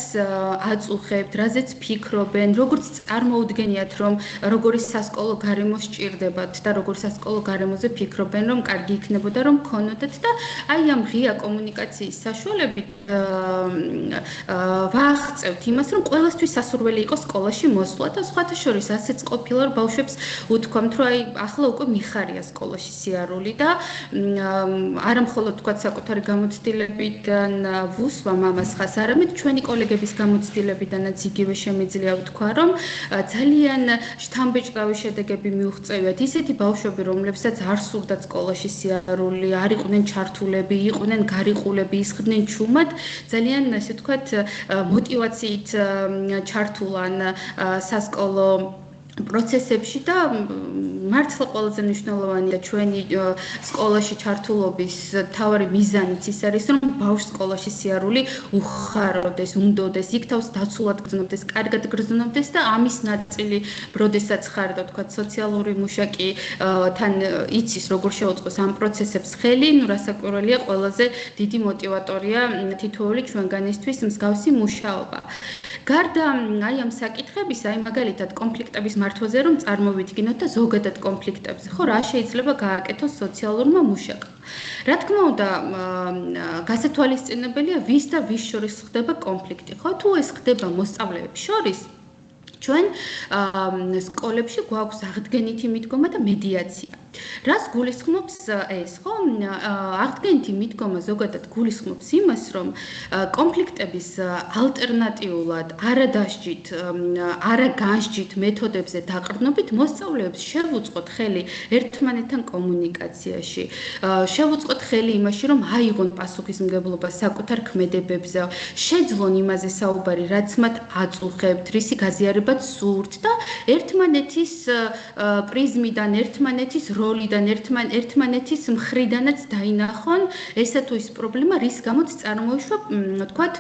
აწუხებთ, რაზეც ფიქრობენ, როგორც წარმოუდგენიათ, რომ როგორი სასკოლო გარემო სჭირდებათ და როგორ სასკოლო გარემოზე ფიქრობენ, რომ კარგი იქნებოდა, რომ ქონოდათ და აი ამ ღია კომუნიკაციის საშუალებით ვააღწევთ იმას, რომ ყველასთვის სასურველი იყოს სკოლაში მოსვლა და სხვათა შორის ასეც ყოფილა, რომ ბავშვებს უთქვამთ, რომ აი ახლა უკვე მიხარია სკოლაში სიარული და არა მხოლოდ თქვა საკუთარი გამოცდილებიდან ვუსვა მამას ხას, არამედ ჩვენი კოლეგების გამოცდილებიდანაც იგივე შემიძლია ვთქვა, რომ ძალიან შთამბეჭდავი შედეგები მიუღწევიათ ისეთი ბავშვები, რომლებსაც არ სურდათ სკოლაში სიარული, არ იყვნენ ჩართულები, იყვნენ გარიყულები, ისხდნენ ჩუმად, ძალიან ასე ვთქვათ, мотивაციით ჩართულან სასკოლო პროცესებში და მართლა ყველაზე მნიშვნელოვანი და ჩვენი სკოლაში ჩართულობის თავარი მიზანიც ის არის, რომ ბავშვს სკოლაში სიარული უხაროდეს, უნდოდეს, იქ თავს დაცულად გრძნობდეს, კარგად გრძნობდეს და ამის ნაწილი, როდესაც ხარ და თქვა სოციალური მუშაკი თან იცის როგორ შეუწყოს ამ პროცესებს ხელი, ნუ რასაკვირველია ყველაზე დიდი мотиваტორია თითოეული ჩვენგანისთვის მსგავსი მუშაობა. გარდა აი ამ საკითხებისა, აი მაგალითად კონფლიქტების მართვაზე რომ წარმოვიდგინოთ და ზოგადად კონფლიქტებზე, ხო, რა შეიძლება გააკეთოს სოციალურმა მუშაკმა. რა თქმა უნდა, გასათვალისწინებელია ვის და ვის შორის ხდება კონფლიქტი, ხო? თუ ეს ხდება მოსწავლეებს შორის, ჩვენ სკოლებში გვაქვს აღდგენითი მიდგომა და მედიაცია. რას გულისხმობს ეს, ხო? აღდგენითი მიდგომა ზოგადად გულისხმობს იმას, რომ კონფლიქტების ალტერნატიულად, არადასჯით, არაგანსჯით მეთოდებზე დაყრდნობით მოსწავლეებს შევუწყოთ ხელი ერთმანეთთან კომუნიკაციაში. შევუწყოთ ხელი იმაში, რომ აიღონ პასუხისმგებლობა საკუთარ ქმედებებზე, შეძლონ იმაზე საუბარი, რაც მათ აწუხებთ, რისი გაზიარებაც სურთ და ერთმანეთის პრიზმიდან, ერთმანეთის როლიდან ერთმანეთის მხრიდანაც დაინახონ ესა თუ ის პრობლემა, რის გამოც წარმოიშვა, თქვათ,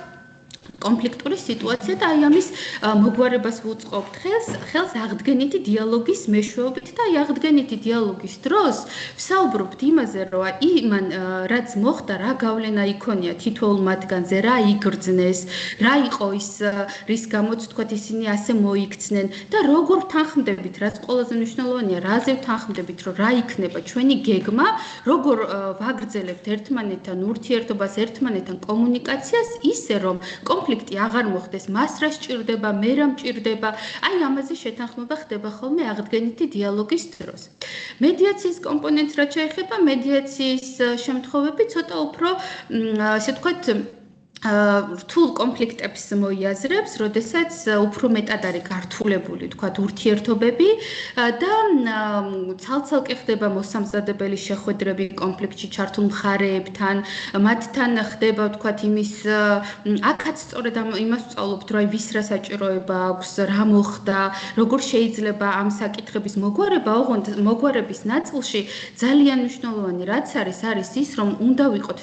კონფლიქტური სიტუაცია და აი ამის მოგვარებას ვუწყობთ ხელს აღდგენითი დიალოგის მეშვეობით და აი აღდგენითი დიალოგის დროს ვსაუბრობთ იმაზე, რომ იმან რაც მოხდა, რა გავლენა იქონია თითოეულ მათგანზე, რა იგრძნეს, რა იყო ის, რის გამოც თქვათ ისინი ასე მოიქცნენ და როგორ თანხმდებით, რაც ყველაზე მნიშვნელოვანია, რაზე ვთანხმდებით, რომ რა იქნება ჩვენი გეგმა, როგორ ვაგრძელებთ ერთმანეთთან ურთიერთობას, ერთმანეთთან კომუნიკაციას, ისე რომ კონფლიქტი აღარ მოხდეს, მას რა სჭირდება, მე რა მჭირდება, აი ამაზე შეთანხმება ხდება ხოლმე აღდგენითი დიალოგის დროს. მედიაციის კომპონენტს რაც შეეხება, მედიაციის შემთხვევები ცოტა უფრო, ასე ვთქვათ, რთულ კონფლიქტებს მოიაზრებს, როდესაც უფრო მეტად არის გართულებული, თქვათ, ურთიერთობები და ცალ-ცალკე ხდება მოსამზადებელი შეხვედრები კონფლიქტში ჩართულ მხარეებთან, მათთან ხდება, თქვათ, იმის აქაც სწორედ იმას ვსწავლობთ, რომ ვის რა საჭიროება აქვს, რა მოხდა, როგორ შეიძლება ამ საკითხების მოგვარება, ოღონდ მოგვარების ნაწილში ძალიან მნიშვნელოვანი რაც არის ის, რომ უნდა ვიყოთ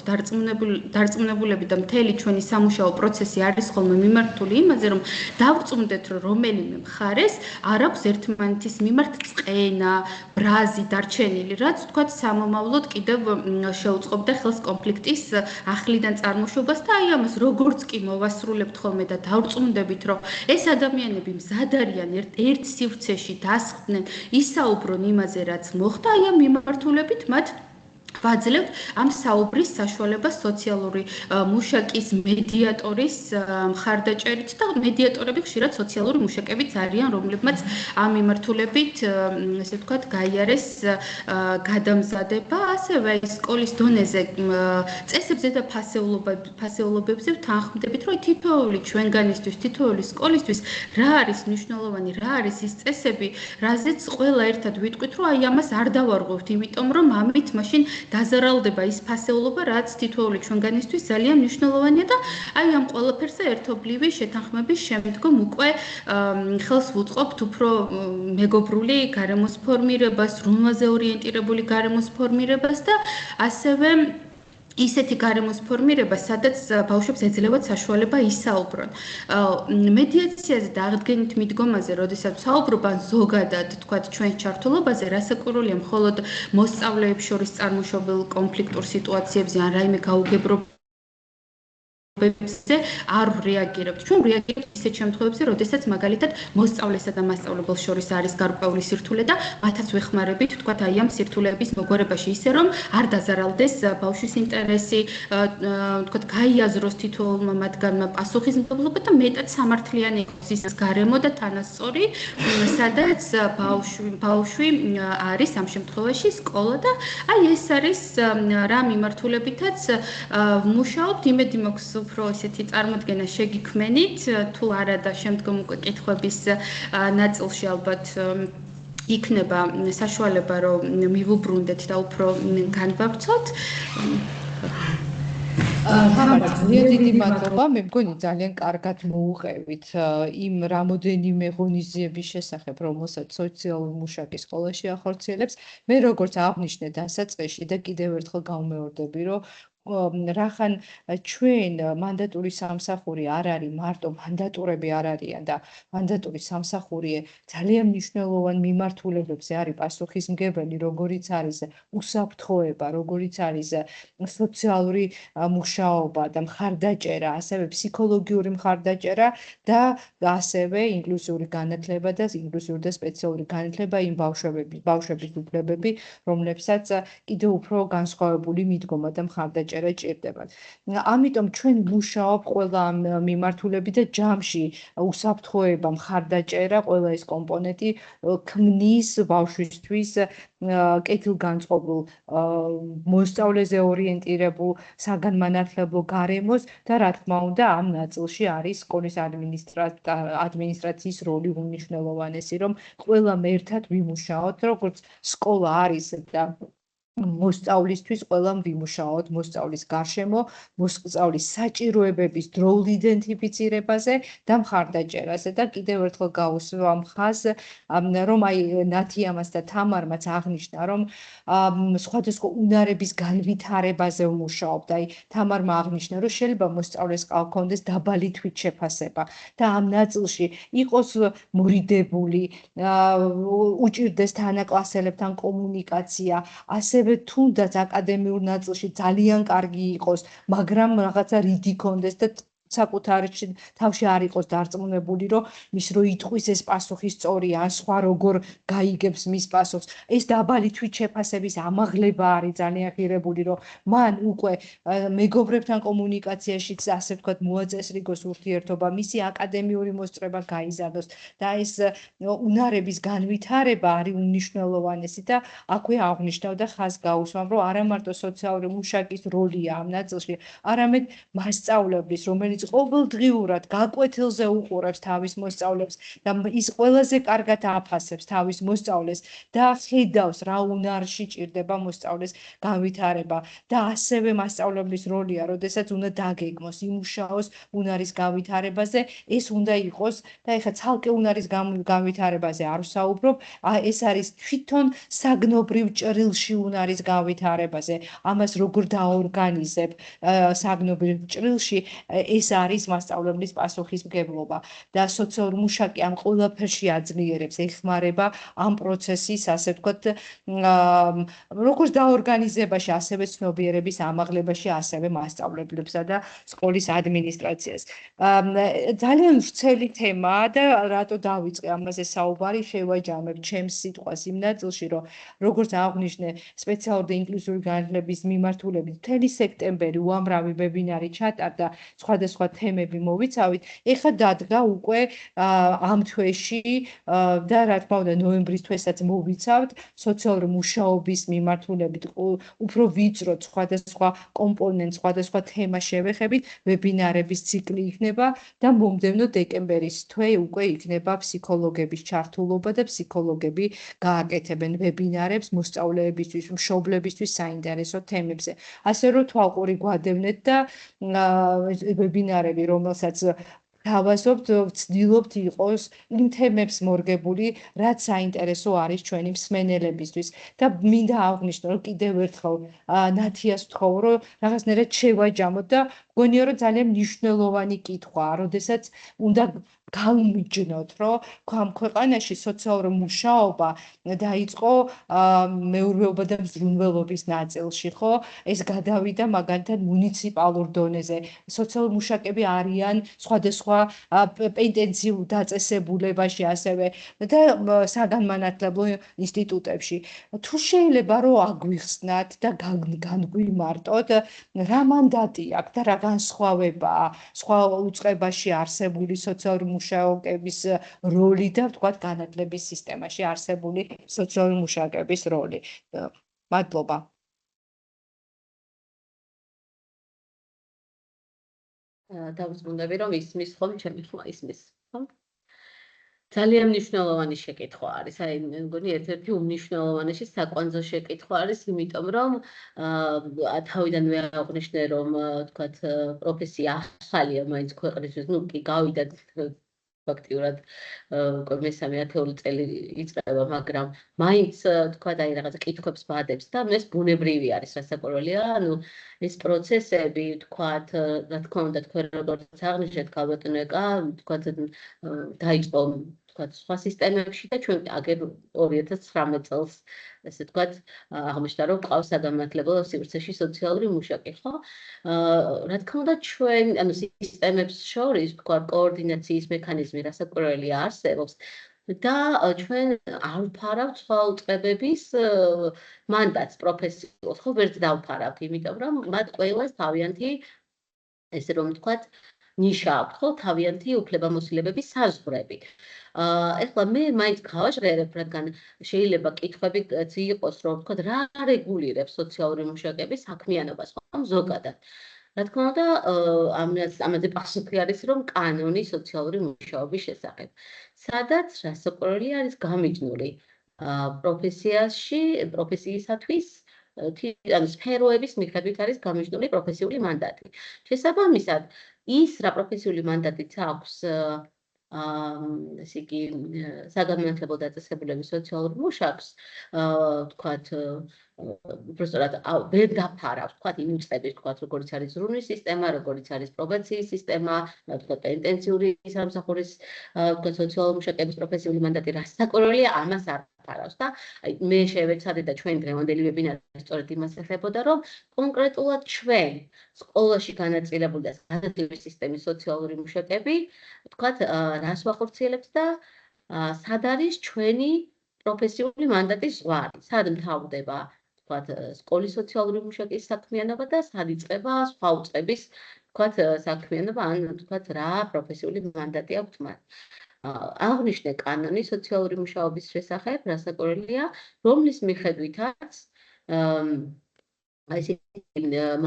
დარწმუნებულები და მთელი ჩვენი სამუშაო პროცესი არის ხოლმე მიმართული იმაზე, რომ დავწუნდეთ, რომ რომელიმე მხარეს არ აქვს ერთმანეთის მიმართ წყენა, ბრაზი დარჩენილი, რაც თქვათ სამომავლოდ კიდევ შეუწყობდა ხელს კონფლიქტის ახლიდან წარმოშობას და აი ამას როგორც კი მოვასრულებთ ხოლმე და დავწუნდებით, რომ ეს ადამიანები მზად არიან ერთ სივრცეში დასხდნენ, ისაუბრონ იმაზე, რაც მოხდა, აი ამ მიმართულებით მათ ვაძლევთ ამ საუბრის საშუალებას სოციალური მუშაკის, მედიატორის მხარდაჭერით და მედიატორები ხშირად სოციალური მუშაკებიც არიან, რომლებმაც ამ მიმართულებით, ესე ვთქვათ, გაიარეს გადამზადება, ასევე სკოლის დონეზე წესებზე და ფასეულობებზე ვთანხმდებით, რომ თითოეული ჩვენგანისთვის, თითოეული სკოლისთვის რა არის მნიშვნელოვანი, რა არის ის წესები, რაზეც ყველა ერთად ვიტყვით, რომ აი ამას არ დავარღვევთ, იმიტომ რომ ამით მაშინ დაზარალდება ის ფასეულობა, რაც თითოეული ჩვენგანისთვის ძალიან მნიშვნელოვანია და აი ამ ყველაფერზე ერთობლივი შეთანხმების შემდგომ უკვე ხელს ვუწყობთ უფრო მეგობრული გარემოს ფორმირებას, სრულმაზე ორიენტირებული გარემოს ფორმირებას და ასევე ისეთი გარემოს ფორმირება, სადაც ბავშვებს ეძლევათ საშუალება ისაუბრონ. მედიაციაზე და აღდგენით მიდგომაზე, როდესაც ვსაუბრობ ან ზოგადად, თქვათ, ჩვენს ჩართულობაზე, რასაკვირველია, მხოლოდ მოსწავლეებს შორის წარმოშობილ კონფლიქტურ სიტუაციებზე ან რაიმე გაუგებრობ არ რეაგირებთ. ჩვენ რეაგირებთ ისეთ შემთხვევებში, როდესაც მაგალითად მოსწავლესა და მასწავლებელს შორის არის გარკვეული სირთულე და მათაც ვეხმარებით, თქვათ, აი ამ სირთულეების მოგვარებაში, ისე რომ არ დაზარალდეს ბავშვის ინტერესი, თქვათ, გაიაზროს თითოეულმა მათგანმა პასუხისმგებლობა და მეტად სამართლიანი იყოს ის გარემო და თანასწორი, სადაც ბავშვი არის ამ შემთხვევაში სკოლა და აი ეს არის რა მიმართულებითაც ვმუშაობთ, იმედი მაქვს უფრო ესეთი წარმოდგენა შეგიქმენით, თუ არა და შემდგომ უკვე კითხვების ნაწილში ალბათ იქნება საშუალება, რომ მივუბრუნდეთ და უფრო განვავრცოთ. თამარ, ძალიან დიდი მადლობა. მე მგონი ძალიან კარგად მოუყევით იმ რამოდენიმე ღონისძიების შესახებ, რომელსაც სოციალური მუშაკი სკოლაში ახორციელებს. მე როგორც აღვნიშნე დასაწყისში და კიდევ ერთხელ გავმეორდები, რომ რახან ჩვენ მანდატური სამსახური არ არის მარტო მანდატურები არ არიან და მანდატური სამსახური ძალიან მნიშვნელოვან მიმართულებებზე არის პასუხისმგებელი, როგორიც არის უსაფრთხოება, როგორიც არის სოციალური მუშაობა და მხარდაჭერა, ასევე ფსიქოლოგიური მხარდაჭერა და ასევე ინკლუზიური განათლება და ინკლუზიური და სპეციალური განათლება იმ ბავშვების უფლებები, რომლებსაც კიდევ უფრო განსხვავებული მიდგომა და მხარდაჭერა ჭირდებათ. ამიტომ ჩვენ ვმუშაობ ყველა ამ მიმართულებით და ჯამში უსაფრთხოება, მხარდაჭერა, ყველა ეს კომპონენტი ქმნის ბავშვისთვის კეთილგანწყობილ მოსწავლეზე ორიენტირებულ საგანმანათლებლო გარემოს და რა თქმა უნდა ამ ნაწილში არის სკოლის ადმინისტრაციის როლი უმნიშვნელოვანესი, რომ ყველამ ერთად ვიმუშაოთ, როგორც სკოლა არის და მოსწავლისთვის ყველამ ვიმუშაოთ მოსწავლის გარშემო, მოსწავლის საჭიროებების დროულ იდენტიფიცირებაზე და მხარდაჭერაზე და კიდევ ერთხელ გავუსვა მხას, რომ აი ნათიამაც და თამარმაც აღნიშნა, რომ სხვადასხვა უნარების განვითარებაზე ვმუშაობთ. აი თამარმა აღნიშნა, რომ შეიძლება მოსწავლეს ჰქონდეს დაბალი თვითშეფასება და ამ ნაწილში იყოს მორიდებული, უჭირდეს თანაკლასელებთან კომუნიკაცია, ასევე თუნდაც აკადემიურ ნაწილში ძალიან კარგი იყოს, მაგრამ რაღაცა რიდი ჰქონდეს და საკუთარ თავში არ იყოს დარწმუნებული, რომ მის რო იტყვის ეს პასუხი სწორია, ან სხვა როგორ გაიგებს მის პასუხს. ეს დაბალი თვითშეფასების ამაღლება არის ძალიან ღირებული, რომ მან უკვე მეგობრებთან კომუნიკაციაშიც ასე ვთქვათ მოაწესრიგოს ურთიერთობა, მისი აკადემიური მოსწრება გაიზარდოს და ეს უნარების განვითარება არის უმნიშვნელოვანესი და აქვე აღნიშნავ და ხაზს გაუსვამ, რომ არა მარტო სოციალური მუშაკის როლია ამ ნაწილში, არამედ მასწავლებლის, რომელიც ყოველდღიურად გაკვეთილზე უყურებს თავის მოსწავლებს და ის ყველაზე კარგად აფასებს თავის მოსწავლეს და ხედავს რა უნარში ჭირდება მოსწავლეს განვითარება და ასევე მასწავლებლის როლია, როდესაც უნდა დაგეგმოს, იმუშაოს უნარის განვითარებაზე, ეს უნდა იყოს და ეხლა ცალკე უნარის განვითარებაზე არ ვსაუბრობ, ეს არის თვითონ საგნობრივ ჭრილში უნარის განვითარებაზე, ამას როგორ დაორგანიზებ საგნობრივ ჭრილში, ეს არის მასწავლებლის პასუხისმგებლობა და სოციალური მუშაკი ამ ყველაფერში აძლიერებს, ეხმარება ამ პროცესის, ასე ვთქვათ, როგორც დაორგანიზებაში, ასევე ცნობიერების ამაღლებაში, ასევე მასწავლებლებსა და სკოლის ადმინისტრაციას. ძალიან ვრცელი თემაა და რატო დავიწყე ამაზე საუბარი, შევაჯამებ ჩემს სიტყვას იმ ნაწილში, რომ როგორც აღვნიშნე, სპეციალური და ინკლუზიური განათლების მიმართულებით მთელი სექტემბერი უამრავი ვებინარი ჩატარდა, სხვადასხვა თემები მოვიცავით. ეხლა დადგა უკვე ამ თვეში და რა თქმა უნდა ნოემბრის თვესაც მოვიცავთ სოციალური მუშაობის მიმართულებით უფრო ვიწროდ სხვადასხვა კომპონენტ, სხვადასხვა თემა შევეხებით, ვებინარების ციკლი იქნება და მომდევნო დეკემბერის თვე უკვე იქნება ფსიქოლოგების ჩართულობა და ფსიქოლოგები გააკეთებენ ვებინარებს მოსწავლეებისთვის, მშობლებისთვის საინტერესო თემებზე. ასე რომ თვალყური გვადევნეთ და ვებინარები, რომელსაც თავაზობთ, ვცდილობთ იყოს იმ თემებს მორგებული, რაც საინტერესო არის ჩვენი მსმენელებისთვის და მინდა აღვნიშნო, რომ კიდევ ერთხელ ნათიას ვთხოვ, რომ რაღაცნაირად შევაჯამოთ და მგონია, რომ ძალიან მნიშვნელოვანი კითხვაა, როდესაც უნდა გავიმიჯნოთ, რომ ამ ქვეყანაში სოციალური მუშაობა დაიწყო მეურვეობა და მზრუნველობის ნაწილში, ხო? ეს გადავიდა მაგალითად მუნიციპალურ დონეზე. სოციალური მუშაკები არიან სხვადასხვა პენტენციურ დაწესებულებაში ასევე და საგანმანათლებლო ინსტიტუტებში. თუ შეიძლება რომ აგვიხსნათ და განგვიმარტოთ, რა მანდატი აქვს და რა განსხვავებაა სხვა უწყებაში არსებული სოციალური მუშაკების როლი და ვთქვათ განათლების სისტემაში არსებული სოციალური მუშაკების როლი. მადლობა. დავზრუნდები, რომ ისმის ხომ ჩემი ხმა ისმის, ხო? ძალიან მნიშვნელოვანი შეკითხვა არის. აი, მე მგონი ერთ-ერთი უმნიშვნელოვანესი საკვანძო შეკითხვა არის, იმიტომ რომ თავიდანვე აღნიშნე, რომ თქვათ პროფესია ახალია მაინც ქვეყნისთვის, ну, კი გავიდათ ფაქტიურად უკვე მესამე ათეული წელი იწყება, მაგრამ მაინც თქვათ აი რაღაცა კითხვებს ვადებს და ეს ბუნებრივი არის, რასაკვირველია, ანუ ეს პროცესები, თქვათ, რა თქმა უნდა, თქვენ როგორც აღნიშნეთ, ქალბატონეკა, თქვათ, დაიწყო თქვათ სხვა სისტემებში და ჩვენ აგერ 2019 წელს ესე თქვათ აღმოჩნდა რომ ყავს საგანმანათლებლო სივრცეში სოციალური მუშაკი, ხო? რა თქმა უნდა ჩვენ ანუ სისტემებს შორის თქვათ კოორდინაციის მექანიზმი რასაკვირველია არსებობს და ჩვენ არ ვფარავთ სხვა უწყებების მანდატს პროფესიულს, ხო, ვერც დავფარავთ, იმიტომ რომ მათ ყველას თავიანთი ესე რომ თქვათ ნიშა აქვს, ხო, თავიანთი უფლებამოსილებების საზღვრები. ეხლა მე მაინც გავაჟღერებ, რადგან შეიძლება კითხვებიც იყოს, რომ თქვათ რა რეგულირებს სოციალური მუშაკების საქმიანობას, ხო, ზოგადად. რა თქმა უნდა, ამაზე პასუხი არის, რომ კანონი სოციალური მუშაობის შესახებ, სადაც რასაკვირველი არის გამიჯნული პროფესიისათვის ანუ სფეროების მიხედვით არის გამიჯნული პროფესიული მანდატი. შესაბამისად, ის რა პროფესიული მანდატიც აქვს ესე იგი საგანმანათლებლო დაწესებულების სოციალურ მუშაკს, თქვათ, უბრალოდ ვერ დაფარავთ, თქვათ, იმ უწყების, თქვათ, როგორიც არის ზრუნვის სისტემა, როგორიც არის პრობაციის სისტემა, თქვათ, პენტენციური სამსახურის, თქვათ, სოციალურ მუშაკების პროფესიული მანდატი, რასაკვირველია, ამას არ ფარავს და აი მე შევეცადე და ჩვენ დღევანდელი ვებინარი სწორედ იმას ეხებოდა, რომ კონკრეტულად ჩვენ სკოლაში განაწილებული და განათლების სისტემის სოციალური მუშაკები, თქვათ, რას ვახორციელებთ და სად არის ჩვენი პროფესიული მანდატის ზღვარი, სად მთავრდება, თქვათ, სკოლის სოციალური მუშაკის საქმიანობა და სად იწყება სხვა უწყების, თქვათ, საქმიანობა, ან თქვათ, რა პროფესიული მანდატი აქვთ მათ. აღნიშნე კანონი სოციალური მუშაობის შესახებ, რასაკვირველია, რომლის მიხედვითაც აი ესე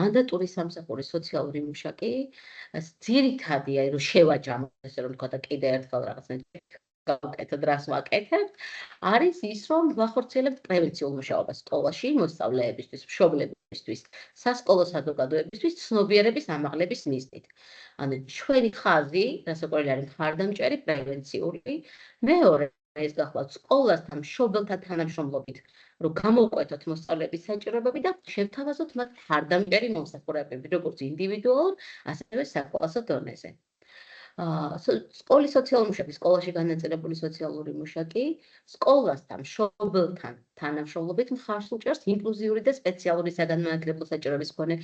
მანდატური სამსახურის სოციალური მუშაკი ძირითადი აი რომ შევაჯამოთ, ესე რომ თქვა და კიდე ერთხელ რაღაცნაირად გავაკეთოთ, რას ვაკეთებთ, არის ის, რომ ვახორციელებთ პრევენციულ მუშაობას სკოლაში მოსწავლეებისთვის, მშობლებისთვის, სასკოლო საზოგადოებისთვის ცნობიერების ამაღლების მიზნით. ანუ ჩვენი ხაზი, რასაკვირველი არის მხარდამჭერი, პრევენციული, მეორე ეს გახლავთ სკოლასთან მშობელთა თანამშრომლობით, რომ გამოვკვეთოთ მოსწავლეების საჭიროებები და შევთავაზოთ მათ მხარდამჭერი მომსახურებები, როგორც ინდივიდუალურ, ასევე საკლასო დონეზე. სკოლის სოციალური მუშაკი, სკოლაში განაწილებული სოციალური მუშაკი, სკოლასთან მშობელთან თანამშრომლობით მხარს უჭერს ინკლუზიური და სპეციალური საგანმანათლებლო საჭიროების მქონე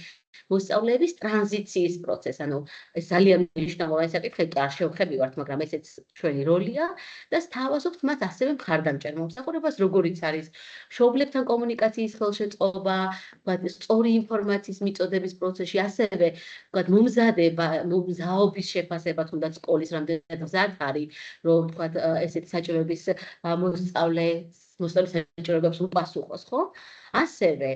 მოსწავლეების ტრანზიციის პროცესს. ანუ ეს ძალიან მნიშვნელოვანი საკითხია, არ შევხებივართ, მაგრამ ესეც ჩვენი როლია და სთავაზობთ მათ ასევე მხარდამჭერ მომსახურებას, როგორიც არის მშობლებთან კომუნიკაციის ხელშეწყობა, სწორი ინფორმაციის მიწოდების პროცესში, ასევე მომზაობის შეფასება, თუნდაც სკოლის რამდენად მზად არის, რომ თქვათ, ესეთი საჭიროების მოსწავლეს საჭიროებებს უპასუხოს, ხო? ასევე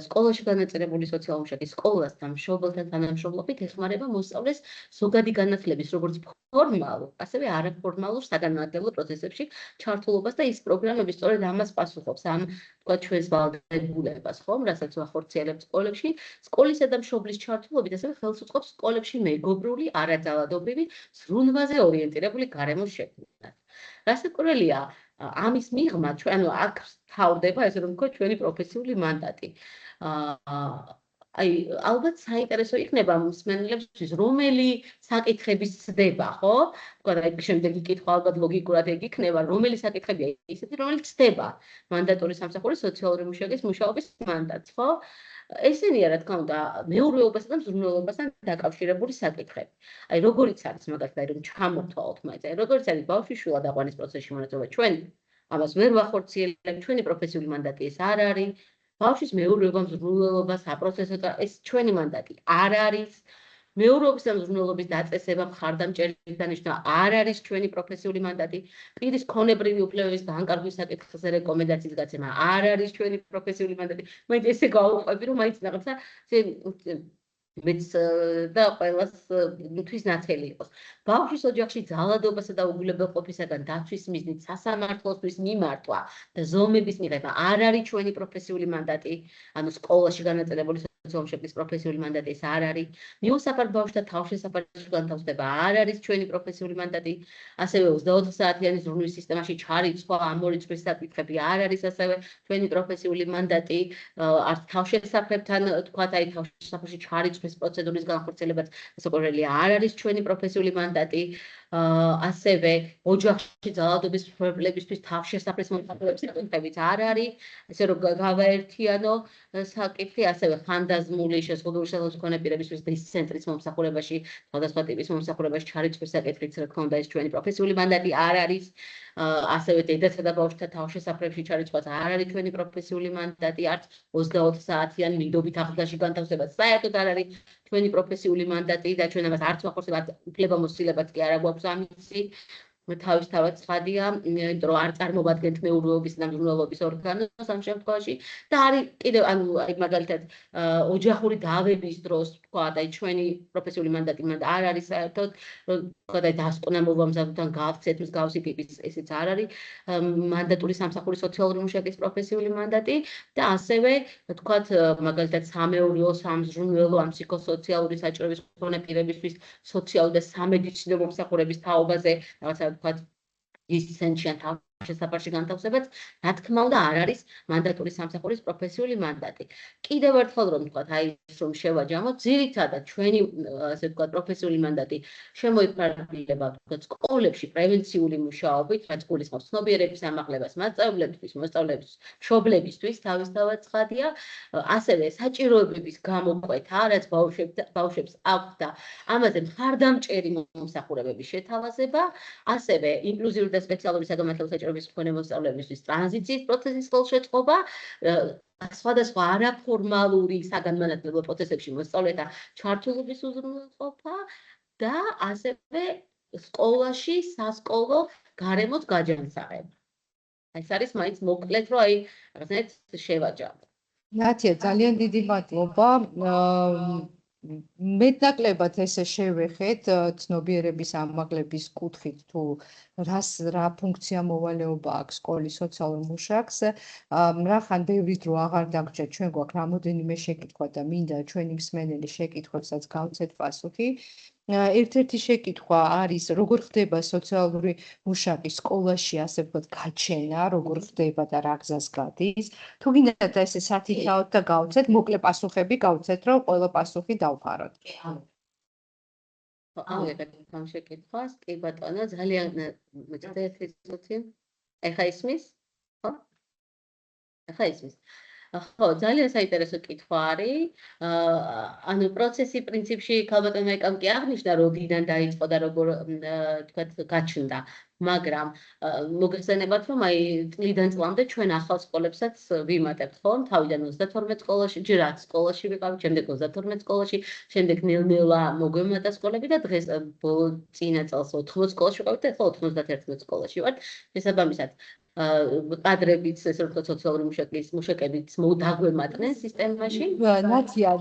სკოლაში განაწილებული სოციალური მუშაკი სკოლასთან მშობელთა თანამშრომლობით ეხმარება მოსწავლეს ზოგადი განათლების, როგორც ფორმალურ, ასევე არაფორმალურ საგანმანათლებლო პროცესებში ჩართულობას და ის პროგრამები სწორედ ამას პასუხობს, ამ თქვათ ჩვენს ვალდებულებას, ხომ, რასაც ვახორციელებთ სკოლებში, სკოლისა და მშობლის ჩართულობით, ასევე ხელს უწყობს სკოლებში მეგობრული, არაძალადობრივი, ზრუნვაზე ორიენტირებული გარემოს შექმნას. რასაკვირველია, ამის მიღმა ჩვენ ანუ აქ თავდება ესე რომ ვთქვათ ჩვენი პროფესიული მანდატი. აი ალბათ საინტერესო იქნება მსმენელებისთვის რომელი საკითხები ცდება, ხო? თქვა აი შემდეგი კითხვა ალბათ ლოგიკურად ეგ იქნება, რომელი საკითხებია ისეთი, რომელიც ცდება მანდატური სამსახურის სოციალური მუშაკის მუშაობის მანდატს, ხო? ესენია რა თქმა უნდა მეურვეობასთან და მზრუნველობასთან დაკავშირებული საკითხები. აი როგორიც არის მაგალითად რომ ჩამოთვალოთ მაინც, აი როგორიც არის ბავშვის შვილად აყვანის პროცესში მონაწილეობა, ჩვენ ამას ვერ ვახორციელებთ, ჩვენი პროფესიული მანდატი ეს არ არის. ბავშვის მეურვეობა, მზრუნველობა, საპროცესო ეს ჩვენი მანდატი არ არის. მეურვეობის და მზრუნველობის დაწესება, მხარდამჭერების დანიშვნა არ არის ჩვენი პროფესიული მანდატი. პირის ქონებრივი უფლებების განკარგვის საკითხზე რეკომენდაციის გაცემა არ არის ჩვენი პროფესიული მანდატი. მაინც ესე გავუყვები, რომ მაინც რაღაცა მეც და ყველას თვის ნათელი იყოს. ბავშვის ოჯახში ძალადობასა და უგულებელყოფისაგან დაცვის მიზნით სასამართლოსთვის მიმართვა და ზომების მიღება არ არის ჩვენი პროფესიული მანდატი, ანუ სკოლაში განაწილებული სოციალურ პროფესიული მანდატი ეს არ არის. მიუსაფარ ბავშვთა თავშესაფარში განთავსება არ არის ჩვენი პროფესიული მანდატი. ასევე 24 საათიანი ზრუნვის სისტემაში ჩარიცხვა ამ ორი წრის საკითხები არ არის ასევე ჩვენი პროფესიული მანდატი. არც თავშესაფრებთან თქვათ, აი თავშესაფრში ჩარიცხვის პროცედურის განხორციელებაც საკუთრელი არ არის ჩვენი პროფესიული მანდატი. ასევე ოჯახში ძალადობის პრობლემებისთვის თავშესაფრის მომსახურების საკითხებიც არ არის, ესე რომ გავაერთიანო საკითხი, ასევე ხანდაზმული შეზღუდული სახელმწიფო მქონე პირებისთვის დღის ცენტრის მომსახურებაში, სხვადასხვა ტიპის მომსახურებაში ჩარიცხვის საკითხიც რა თქმა უნდა ეს ჩვენი პროფესიული მანდატი არ არის. ასევე დედათა და ბავშვთა თავშესაფრებში ჩარიცხვაც არ არის ჩვენი პროფესიული მანდატი, არც 24 საათიანი მინდობით აღდგაში განთავსებაც საერთოდ არ არის ჩვენი პროფესიული მანდატი და ჩვენ ამას არც ვახორცებთ, უფლებამოსილებაც კი არ აქვს ამისი. თავისთავად ცხადია, იმიტომ რომ არ წარმოვადგენთ მეურვეობის და მზრუნველობის ორგანოს ამ შემთხვევაში და არის კიდევ ანუ აი მაგალითად ოჯახური დავების დროს თქვა და ჩვენი პროფესიული მანდატი არ არის საერთოდ თქვა და დასკვნა მოვამზადოთ გავცეთ მსგავსი ტიპის ესეც არ არის მანდატური სამსახური სოციალური მუშაკის პროფესიული მანდატი და ასევე თქვა მაგალითად სამეურვეო სამზრუნველო ამ ფსიქოსოციალური საჭიროების მქონე პირებისთვის სოციალური და სამედიცინო მომსახურების თაობაზე რაღაცა თქვა ის ცენტრში ან შესაფარში განთავსებაც, რა თქმა უნდა, არ არის მანდატური სამსახურის პროფესიული მანდატი. კიდევ ერთხელ რომ ვთქვათ, აი ის რომ შევაჯამოთ, ძირითადად ჩვენი ასე ვთქვათ, პროფესიული მანდატი შემოიფარგლება ვთქვათ, სკოლებში პრევენციული მუშაობით, რაც გულისხმობს ცნობიერების ამაღლებას მასწავლებლებისთვის, მოსწავლეებისთვის, მშობლებისთვის, თავისთავად ცხადია, ასევე საჭიროებების გამოყვეთა, რაც ბავშვებს აქვს და ამაზე მხარდამჭერი მომსახურებების შეთავაზება, ასევე ინკლუზიური და სპეციალური საგამართლო საჭიროების მქონე მოსწავლეებისთვის ტრანზიციის პროცესის ხელშეწყობა, სხვადასხვა არაფორმალური საგანმანათლებლო პროცესებში მოსწავლეთა ჩართულობის უზრუნველყოფა და ასევე სკოლაში სასკოლო გარემოს გაჯანსაღება. ეს არის მაინც მოკლედ, რომ აი რაღაცნაირად შევაჯამოთ. ნათია, ძალიან დიდი მადლობა. მეტნაკლებად ესე შევეხეთ ცნობიერების ამაღლების კუთხით თუ რა ფუნქცია მოვალეობა აქვს სკოლის სოციალურ მუშაკს. რახან ბევრი დრო აღარ დაგჭირ, ჩვენ გვაქვს რამოდენიმე შეკითხვა და მინდა ჩვენი მსმენელი შეკითხვებსაც გავცეთ პასუხი. ერთ-ერთი შეკითხვა არის, როგორ ხდება სოციალური მუშაკი სკოლაში, ასე ვთქვათ, გაჩენა, როგორ ხდება და რა გზას გადის. თუ გინდათ ესე სათითაოდ და გავცეთ, მოკლე პასუხები გავცეთ, რომ ყველა პასუხი დავფაროთ. ავიღეთ ამ შეკითხვას, კი ბატონო, ძალიან მეწოდე ერთი. ეხა ისმის? ხო? ეხა ისმის. ხო, ძალიან საინტერესო კითხვა არის. ანუ პროცესი პრინციპში ქალბატონმა ეკამ კი აღნიშნა, როდიდან დაიწყო და როგორ თქვათ გაჩნდა. მაგრამ მოგეხსენებათ, რომ აი წლიდან წლამდე ჩვენ ახალ სკოლებსაც ვიმატებთ, ხო? თავიდან 32 სკოლაში, ჯერ 10 სკოლაში ვიყავით, შემდეგ 32 სკოლაში, შემდეგ ნელ-ნელა მოგვემატა სკოლები და დღეს წინა წელს 80 სკოლაში ვიყავით და ახლა 91 სკოლაში ვართ. შესაბამისად კადრებიც ესე ვთქვათ სოციალური მუშაკებიც დაგვემატნენ სისტემაში. ნათია,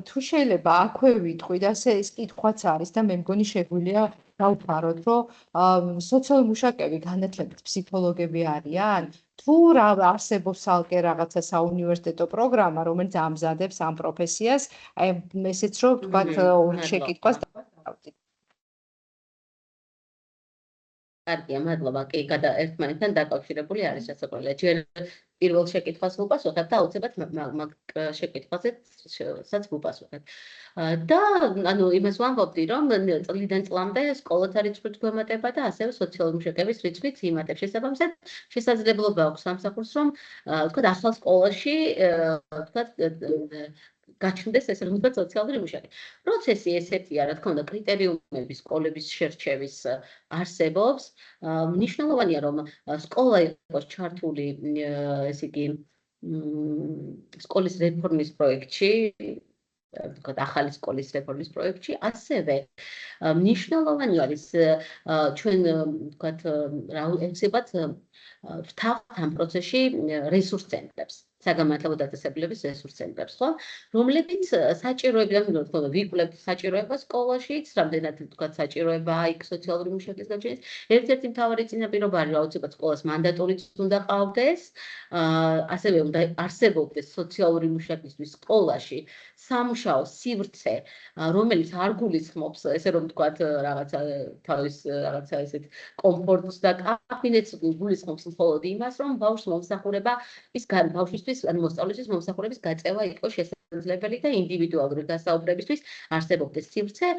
თუ შეიძლება აქვე ვიტყვი და ეს კითხვაც არის და მე მგონი შეგვიძლია დავფაროთ, რომ სოციალური მუშაკები განათლებით ფსიქოლოგები არიან? თუ რა არსებობს ალკე რაღაცა საუნივერსიტეტო პროგრამა, რომელიც ამზადებს ამ პროფესიას, აი ესეც რომ ვთქვათ ორი შეკითხვას დავდივდით. კარგია, მადლობა. კი, ერთმანეთთან დაკავშირებული არის შესაძლებელი. ჯერ პირველ შეკითხვას ვუპასუხებ და აუცილებლად მაგ შეკითხვაზეც ვუპასუხებ. და ანუ იმას ვამბობდი, რომ წლიდან წლამდე სკოლათა რიცხვით გვემატება და ასევე სოციალური მუშაკების რიცხვით იმატებს. შესაბამისად, შესაძლებლობა აქვს სამსახურს, რომ ვთქვათ, ახალ სკოლაში ვთქვათ გაჩნდეს ესე რომ ვთქვათ სოციალური მუშაკი. პროცესი ესეთია, რა თქმა უნდა, კრიტერიუმები სკოლების შერჩევის არსებობს. მნიშვნელოვანია, რომ სკოლა იყოს ჩართული, ესე იგი, სკოლის რეფორმის პროექტში, ვთქვათ, ახალი სკოლის რეფორმის პროექტში, ასევე მნიშვნელოვანი არის ჩვენ ვთქვათ, რა ევსებათ ვთავთ ამ პროცესში რესურს ცენტრებს. საგამართლებო დაწესებულების რესურს ცენტრებს, ხო? რომლებიც საჭიროებიდან ვიკვლევთ საჭიროებას სკოლაშიც, რამდენად თქვა საჭიროება იქ სოციალური მუშაკის გაჩენის. ერთ-ერთი მთავარი წინაპირობა არის, რა უცებად სკოლას მანდატორიც უნდა ყავდეს, ასევე უნდა არსებობდეს სოციალური მუშაკისთვის სკოლაში სამუშაო სივრცე, რომელიც არ გულისხმობს, ესე რომ ვთქვათ, რაღაცა თავის რაღაცა ესეთ კომფორტს და კაბინეტს გულისხმობს მხოლოდ იმას, რომ ბავშვს მომსახურება ის ბავშვისთვის, ანუ მოსწავლისთვის მომსახურების გაწევა იყო შესაძლებელი და ინდივიდუალური დასაუბრებისთვის არსებობდეს სივრცე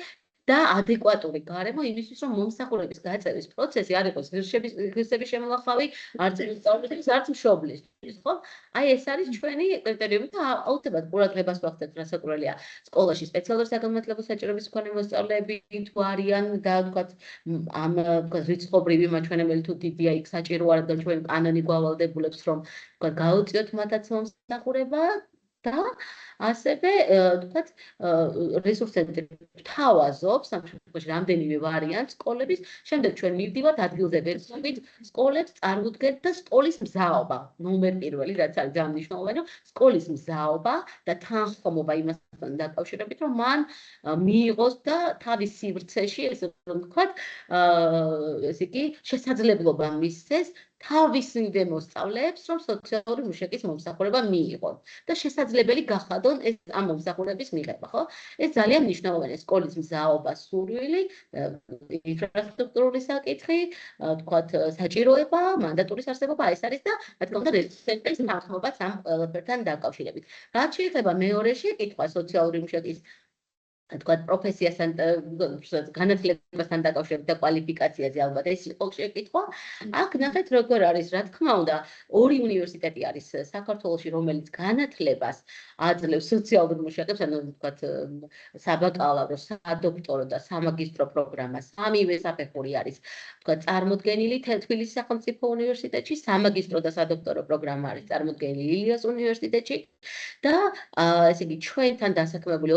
და ადეკვატური გარემო იმისთვის, რომ მომსახურების გაწევის პროცესი არ იყოს ღირსების შემოლახავი, არც მოსწავლისთვის, არც მშობლისთვის, ხო? აი ეს არის ჩვენი კრიტერიუმი და აუცილებლად ყურადღებას ვახდეთ, რასაკვირველია, სკოლაში სპეციალური საგამართლებო საჭიროების მქონე მოსწავლეები თუ არიან და ვთქვათ, ამ რიცხობრივი მაჩვენებელი თუ დიდია იქ საჭირო არ, რადგან ჩვენ კანონი გვავალდებულებს, რომ ვთქვათ, გაუწიოთ მათაც მომსახურება და ასევე ვთქვათ, რესურს ცენტრი თავაზობს ამ შემთხვევაში რამდენიმე ვარიანტს სკოლების, შემდეგ ჩვენ მივდივართ ადგილზე ვერცხებით, სკოლებს წარმოდგენთ და სკოლის მზაობა, ნომერ პირველი, რაც არის ძალიან მნიშვნელოვანი, რომ სკოლის მზაობა და თანხმობა იმასთან დაკავშირებით, რომ მან მიიღოს და თავის სივრცეში, ესე რომ ვთქვათ, ესე იგი, შესაძლებლობა მისცეს თავისივე მოსწავლეებს, რომ სოციალური მუშაკის მომსახურება მიიღონ და შესაძლებელი გახადონ ეს ამ მომსახურების მიღება, ხო? ეს ძალიან მნიშვნელოვანია სკოლის მზაობა, სურვილი, ინფრასტრუქტურული საკითხი, თქვათ, საჭიროება, მანდატურის არსებობა, ეს არის და რა თქმა უნდა, რესურსების თანხმობაც ამ ყველაფერთან დაკავშირებით. რაც შეეხება მეორე შეკითხვა სოციალური მუშაკის თქვათ პროფესიასთან განათლებასთან დაკავშირებით და კვალიფიკაციაზე ალბათ ეს იყო შეკითხვა. აქ ნახეთ როგორ არის, რა თქმა უნდა, ორი უნივერსიტეტი არის საქართველოში, რომელიც განათლებას აძლევს სოციალურ მუშაკებს, ანუ თქვათ საბაკალავრო, სადოქტორო და სამაგისტრო პროგრამა, სამივე საფეხური არის, თქვათ, წარმოდგენილი თბილისის სახელმწიფო უნივერსიტეტში, სამაგისტრო და სადოქტორო პროგრამა არის წარმოდგენილი ილიას უნივერსიტეტში და ესე იგი ჩვენთან დასაქმებული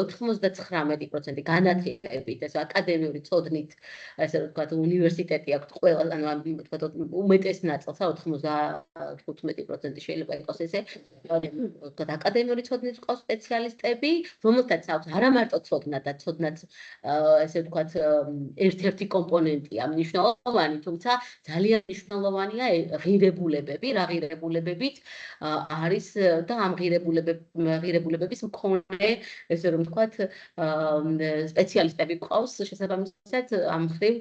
99% განათლებით, ეს აკადემიური წოდნით, ესე ვთქვათ, უნივერსიტეტი აქვს ყველა, ანუ ვთქვათ, უმეტეს ნაწილს, 95% შეიძლება იყოს ესე, ვთქვათ, აკადემიური წოდნით ყავს სპეციალისტები, რომელთაც აქვს არა მარტო წოდნა და წოდნაც, ესე ვთქვათ, ერთ-ერთი კომპონენტია მნიშვნელოვანი, თუმცა ძალიან მნიშვნელოვანია ღირებულებები, რა ღირებულებებით არის და ამ ღირებულებების მქონე, ესე რომ ვთქვათ, სპეციალისტები ყავს შესაბამისად ამ ხრივ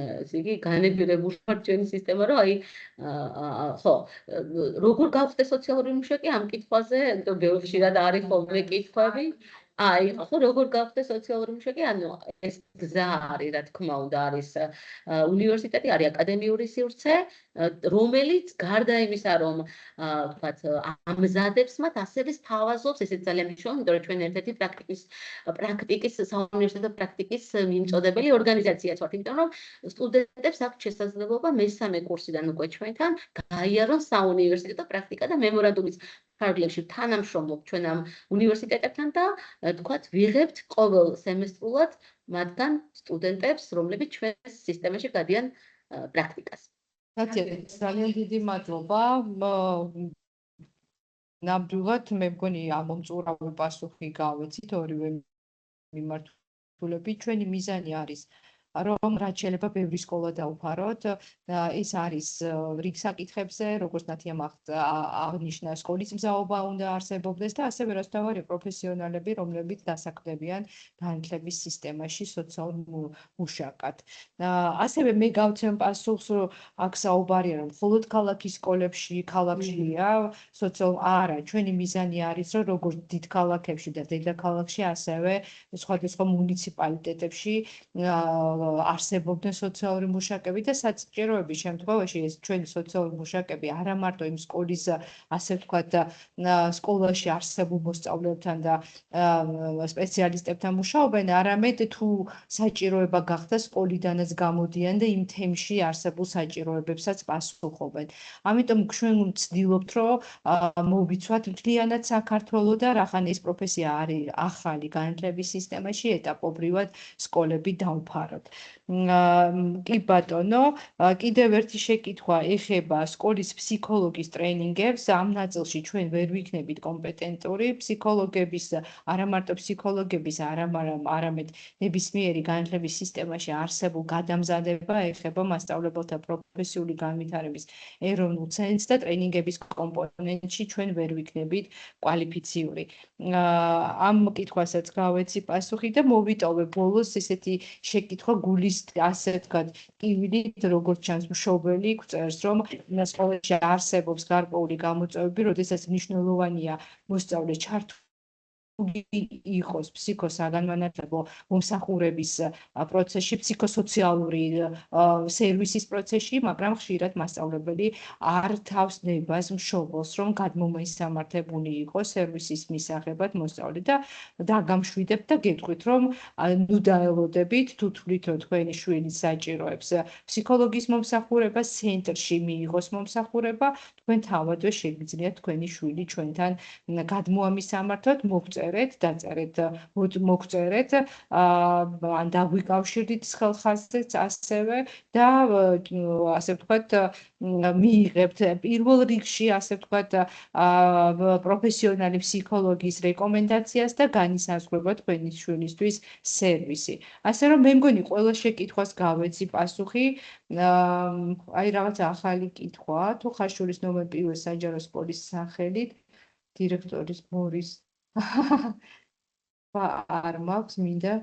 ესე იგი განებირებული ჩვენი სისტემა რომ აი ხო როგორ გავხდე სოციალური მუშაკი ამ კითხვაზე ხშირად არის ხოლმე კითხვები აი ხო როგორ გავხდე სოციალური მუშაკი ანუ ეს გზა არის რა თქმა უნდა არის უნივერსიტეტი არის აკადემიური სივრცე რომელიც გარდა იმისა რომ თქვათ ამზადებს მათ ასევე სთავაზობს ესეც ძალიან მნიშვნელოვანია იმიტომ რომ ჩვენ ერთ-ერთი პრაქტიკის საუნივერსიტეტო პრაქტიკის მიმწოდებელი ორგანიზაციაც ვართ იმიტომ რომ სტუდენტებს აქვს შესაძლებლობა მესამე კურსიდან უკვე ჩვენთან გაიარონ საუნივერსიტეტო პრაქტიკა და მემორანდუმის ფარგლებში თანამშრომლობ ჩვენ ამ უნივერსიტეტებთან და თქვათ ვიღებთ ყოველ სემესტრულად მათგან სტუდენტებს რომლებიც ჩვენს სისტემაში გადიან პრაქტიკას კატია, ძალიან დიდი მადლობა. ნამდვილად მე მგონი ამომწურავი პასუხი გავეცით ორივე მიმართულებით. ჩვენი მიზანი არის რომ რაც შეიძლება ბევრი სკოლა დაუფაროთ. ეს არის რიგ საკითხებზე, როგორც ნათიამ აღნიშნა, სკოლის მზაობა უნდა არსებობდეს და ასევე რასთავარი პროფესიონალები, რომლებიც დასაქმდებიან განათლების სისტემაში სოციალურ მუშაკად. ასევე მე გავცემ პასუხს, რომ აქ საუბარია, რომ მხოლოდ ქალაქის ქალაქშია სოციალურ არა, ჩვენი მიზანი არის, რომ როგორც დიდ ქალაქებში და დედაქალაქში, ასევე სხვადასხვა მუნიციპალიტეტებში არსებობდნენ სოციალური მუშაკები და საჭიროების შემთხვევაში ეს ჩვენი სოციალური მუშაკები არა მარტო იმ სკოლის ასე ვთქვათ სკოლაში არსებულ მოსწავლეებთან და სპეციალისტებთან მუშაობენ, არამედ თუ საჭიროება გახდა სკოლიდანაც გამოდიან და იმ თემში არსებულ საჭიროებებსაც პასუხობენ. ამიტომ ჩვენ ვცდილობთ, რომ მოვიცვათ მთლიანად საქართველოს და რახან ეს პროფესია არის ახალი განათლების სისტემაში ეტაპობრივად სკოლები დავფაროთ. კი ბატონო, კიდევ ერთი შეკითხვა ეხება სკოლის ფსიქოლოგის ტრენინგებს. ამ ნაწილში ჩვენ ვერ ვიქნებით კომპეტენტური ფსიქოლოგების, არა მარტო ფსიქოლოგების, არამედ ნებისმიერი განათლების სისტემაში არსებულ გადამზადება ეხება მასწავლებელთა პროფესიული განვითარების ეროვნულ ცენტრს და ტრენინგების კომპონენტში ჩვენ ვერ ვიქნებით კვალიფიციური. ამ კითხვასაც გავეცი პასუხი და მოვიტოვე ბოლოს ესეთი შეკითხვა გულის ასე ვთქვათ ტკივილით, როგორც ჩანს მშობელი გვწერს, რომ სკოლაში არსებობს გარკვეული გამოწვევები, როდესაც მნიშვნელოვანია მოსწავლე ჩართული იყოს ფსიქოსაგანმანათლებლო მომსახურების პროცესში, ფსიქოსოციალური სერვისის პროცესში, მაგრამ ხშირად მასწავლებელი არ თავს ნებას მშობელს, რომ გადმომისამართებული იყოს სერვისის მისაღებად მოსწავლე და დაგამშვიდებთ და გეტყვით, რომ ნუ დაელოდებით, თუ თვლით, რომ თქვენი შვილი საჭიროებს ფსიქოლოგის მომსახურებას, ცენტრში მიიღოს მომსახურება, თქვენ თავადვე შეგიძლიათ თქვენი შვილი ჩვენთან გადმოამისამართოთ, დაწერეთ, მოგწერეთ, ან დაგვიკავშირდით ხელხაზრდით ასევე და ასე ვთქვათ, მიიღებთ პირველ რიგში, ასე ვთქვათ, პროფესიონალი ფსიქოლოგის რეკომენდაციას და განისაზღვრება თქვენი შვილისთვის სერვისი. ასე რომ მე მგონი ყველა შეკითხვას გავეცი პასუხი. აი რაღაც ახალი კითხვა, თუ ხაშურის ნომერ პირველ საჯარო სკოლის სახელით დირექტორის მორის არ მაქვს, მინდა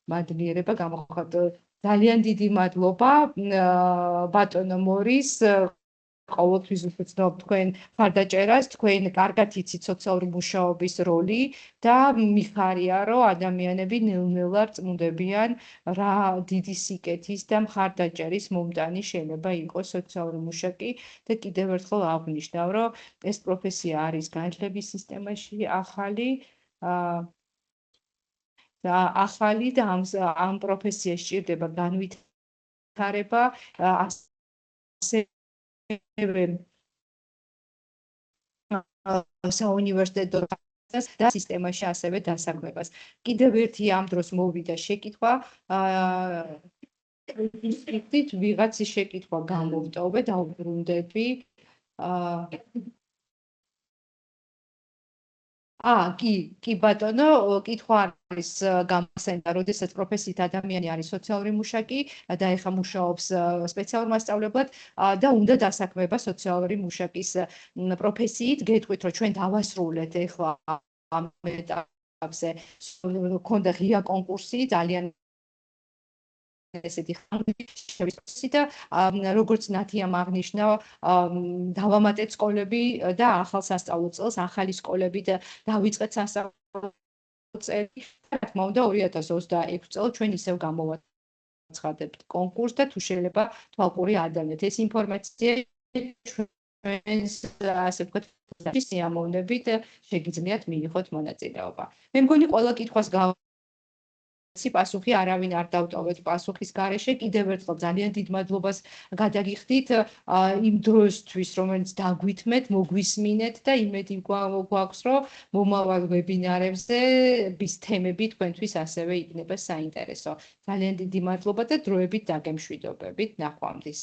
მადლიერება გამოხატო. ძალიან დიდი მადლობა ბატონო მორის, ყოველთვის ვფრთხილობ თქვენ მხარდაჭერას, თქვენ კარგად იცით სოციალური მუშაობის როლი და მიხარია, რომ ადამიანები ნელ-ნელა წმუნდებიან რა დიდი სიკეთის და მხარდაჭერის მომტანი შეიძლება იყოს სოციალური მუშაკი და კიდევ ერთხელ აღვნიშნავ, რომ ეს პროფესია არის განათლების სისტემაში ახალი და ამ პროფესიაში სჭირდება განვითარება, ასევე საუნივერსიტეტო და სისტემაში ასევე დასაქმებას. კიდევ ერთი ამ დროს მოვიდა შეკითხვა, ვიღაცის შეკითხვა გამოვტოვე, დავუბრუნდები. კი ბატონო, კითხვა არის გამახსენდა, როდესაც პროფესიით ადამიანი არის სოციალური მუშაკი და ეხლა მუშაობს სპეციალურ მასწავლებლად და უნდა დასაქმება სოციალური მუშაკის პროფესიით, გეტყვით, რომ ჩვენ დავასრულეთ ეხლა ამ ეტაპზე, ქონდა ღია კონკურსი, ძალიან ესეთი ხარჯი და როგორც ნათიამ აღნიშნა, დავამატეთ სკოლები და ახალ სასწავლო წელს ახალი სკოლებით დავიწყეთ სასწავლო წელი. რა თქმა უნდა, 2026 წელს ჩვენ ისევ გამოვაცხადებთ კონკურსს და თუ შეიძლება თვალყური ადანეთ. ეს ინფორმაცია ჩვენს ასე ვთქვათ სიამოვნებით შეგიძლიათ მიიღოთ მონაწილეობა. მე მგონი ყველა კითხვას პასუხი არავინ არ დავტოვეთ პასუხის გარეშე. კიდევ ერთხელ ძალიან დიდ მადლობას გადაგიხდით იმ დროსთვის, რომელიც დაგვითმეთ, მოგვისმინეთ და იმედი გვაქვს, რომ მომავალ ვებინარებზე ის თემები თქვენთვის ასევე იქნება საინტერესო. ძალიან დიდი მადლობა და დროებით დაგემშვიდობებით. ნახვამდის.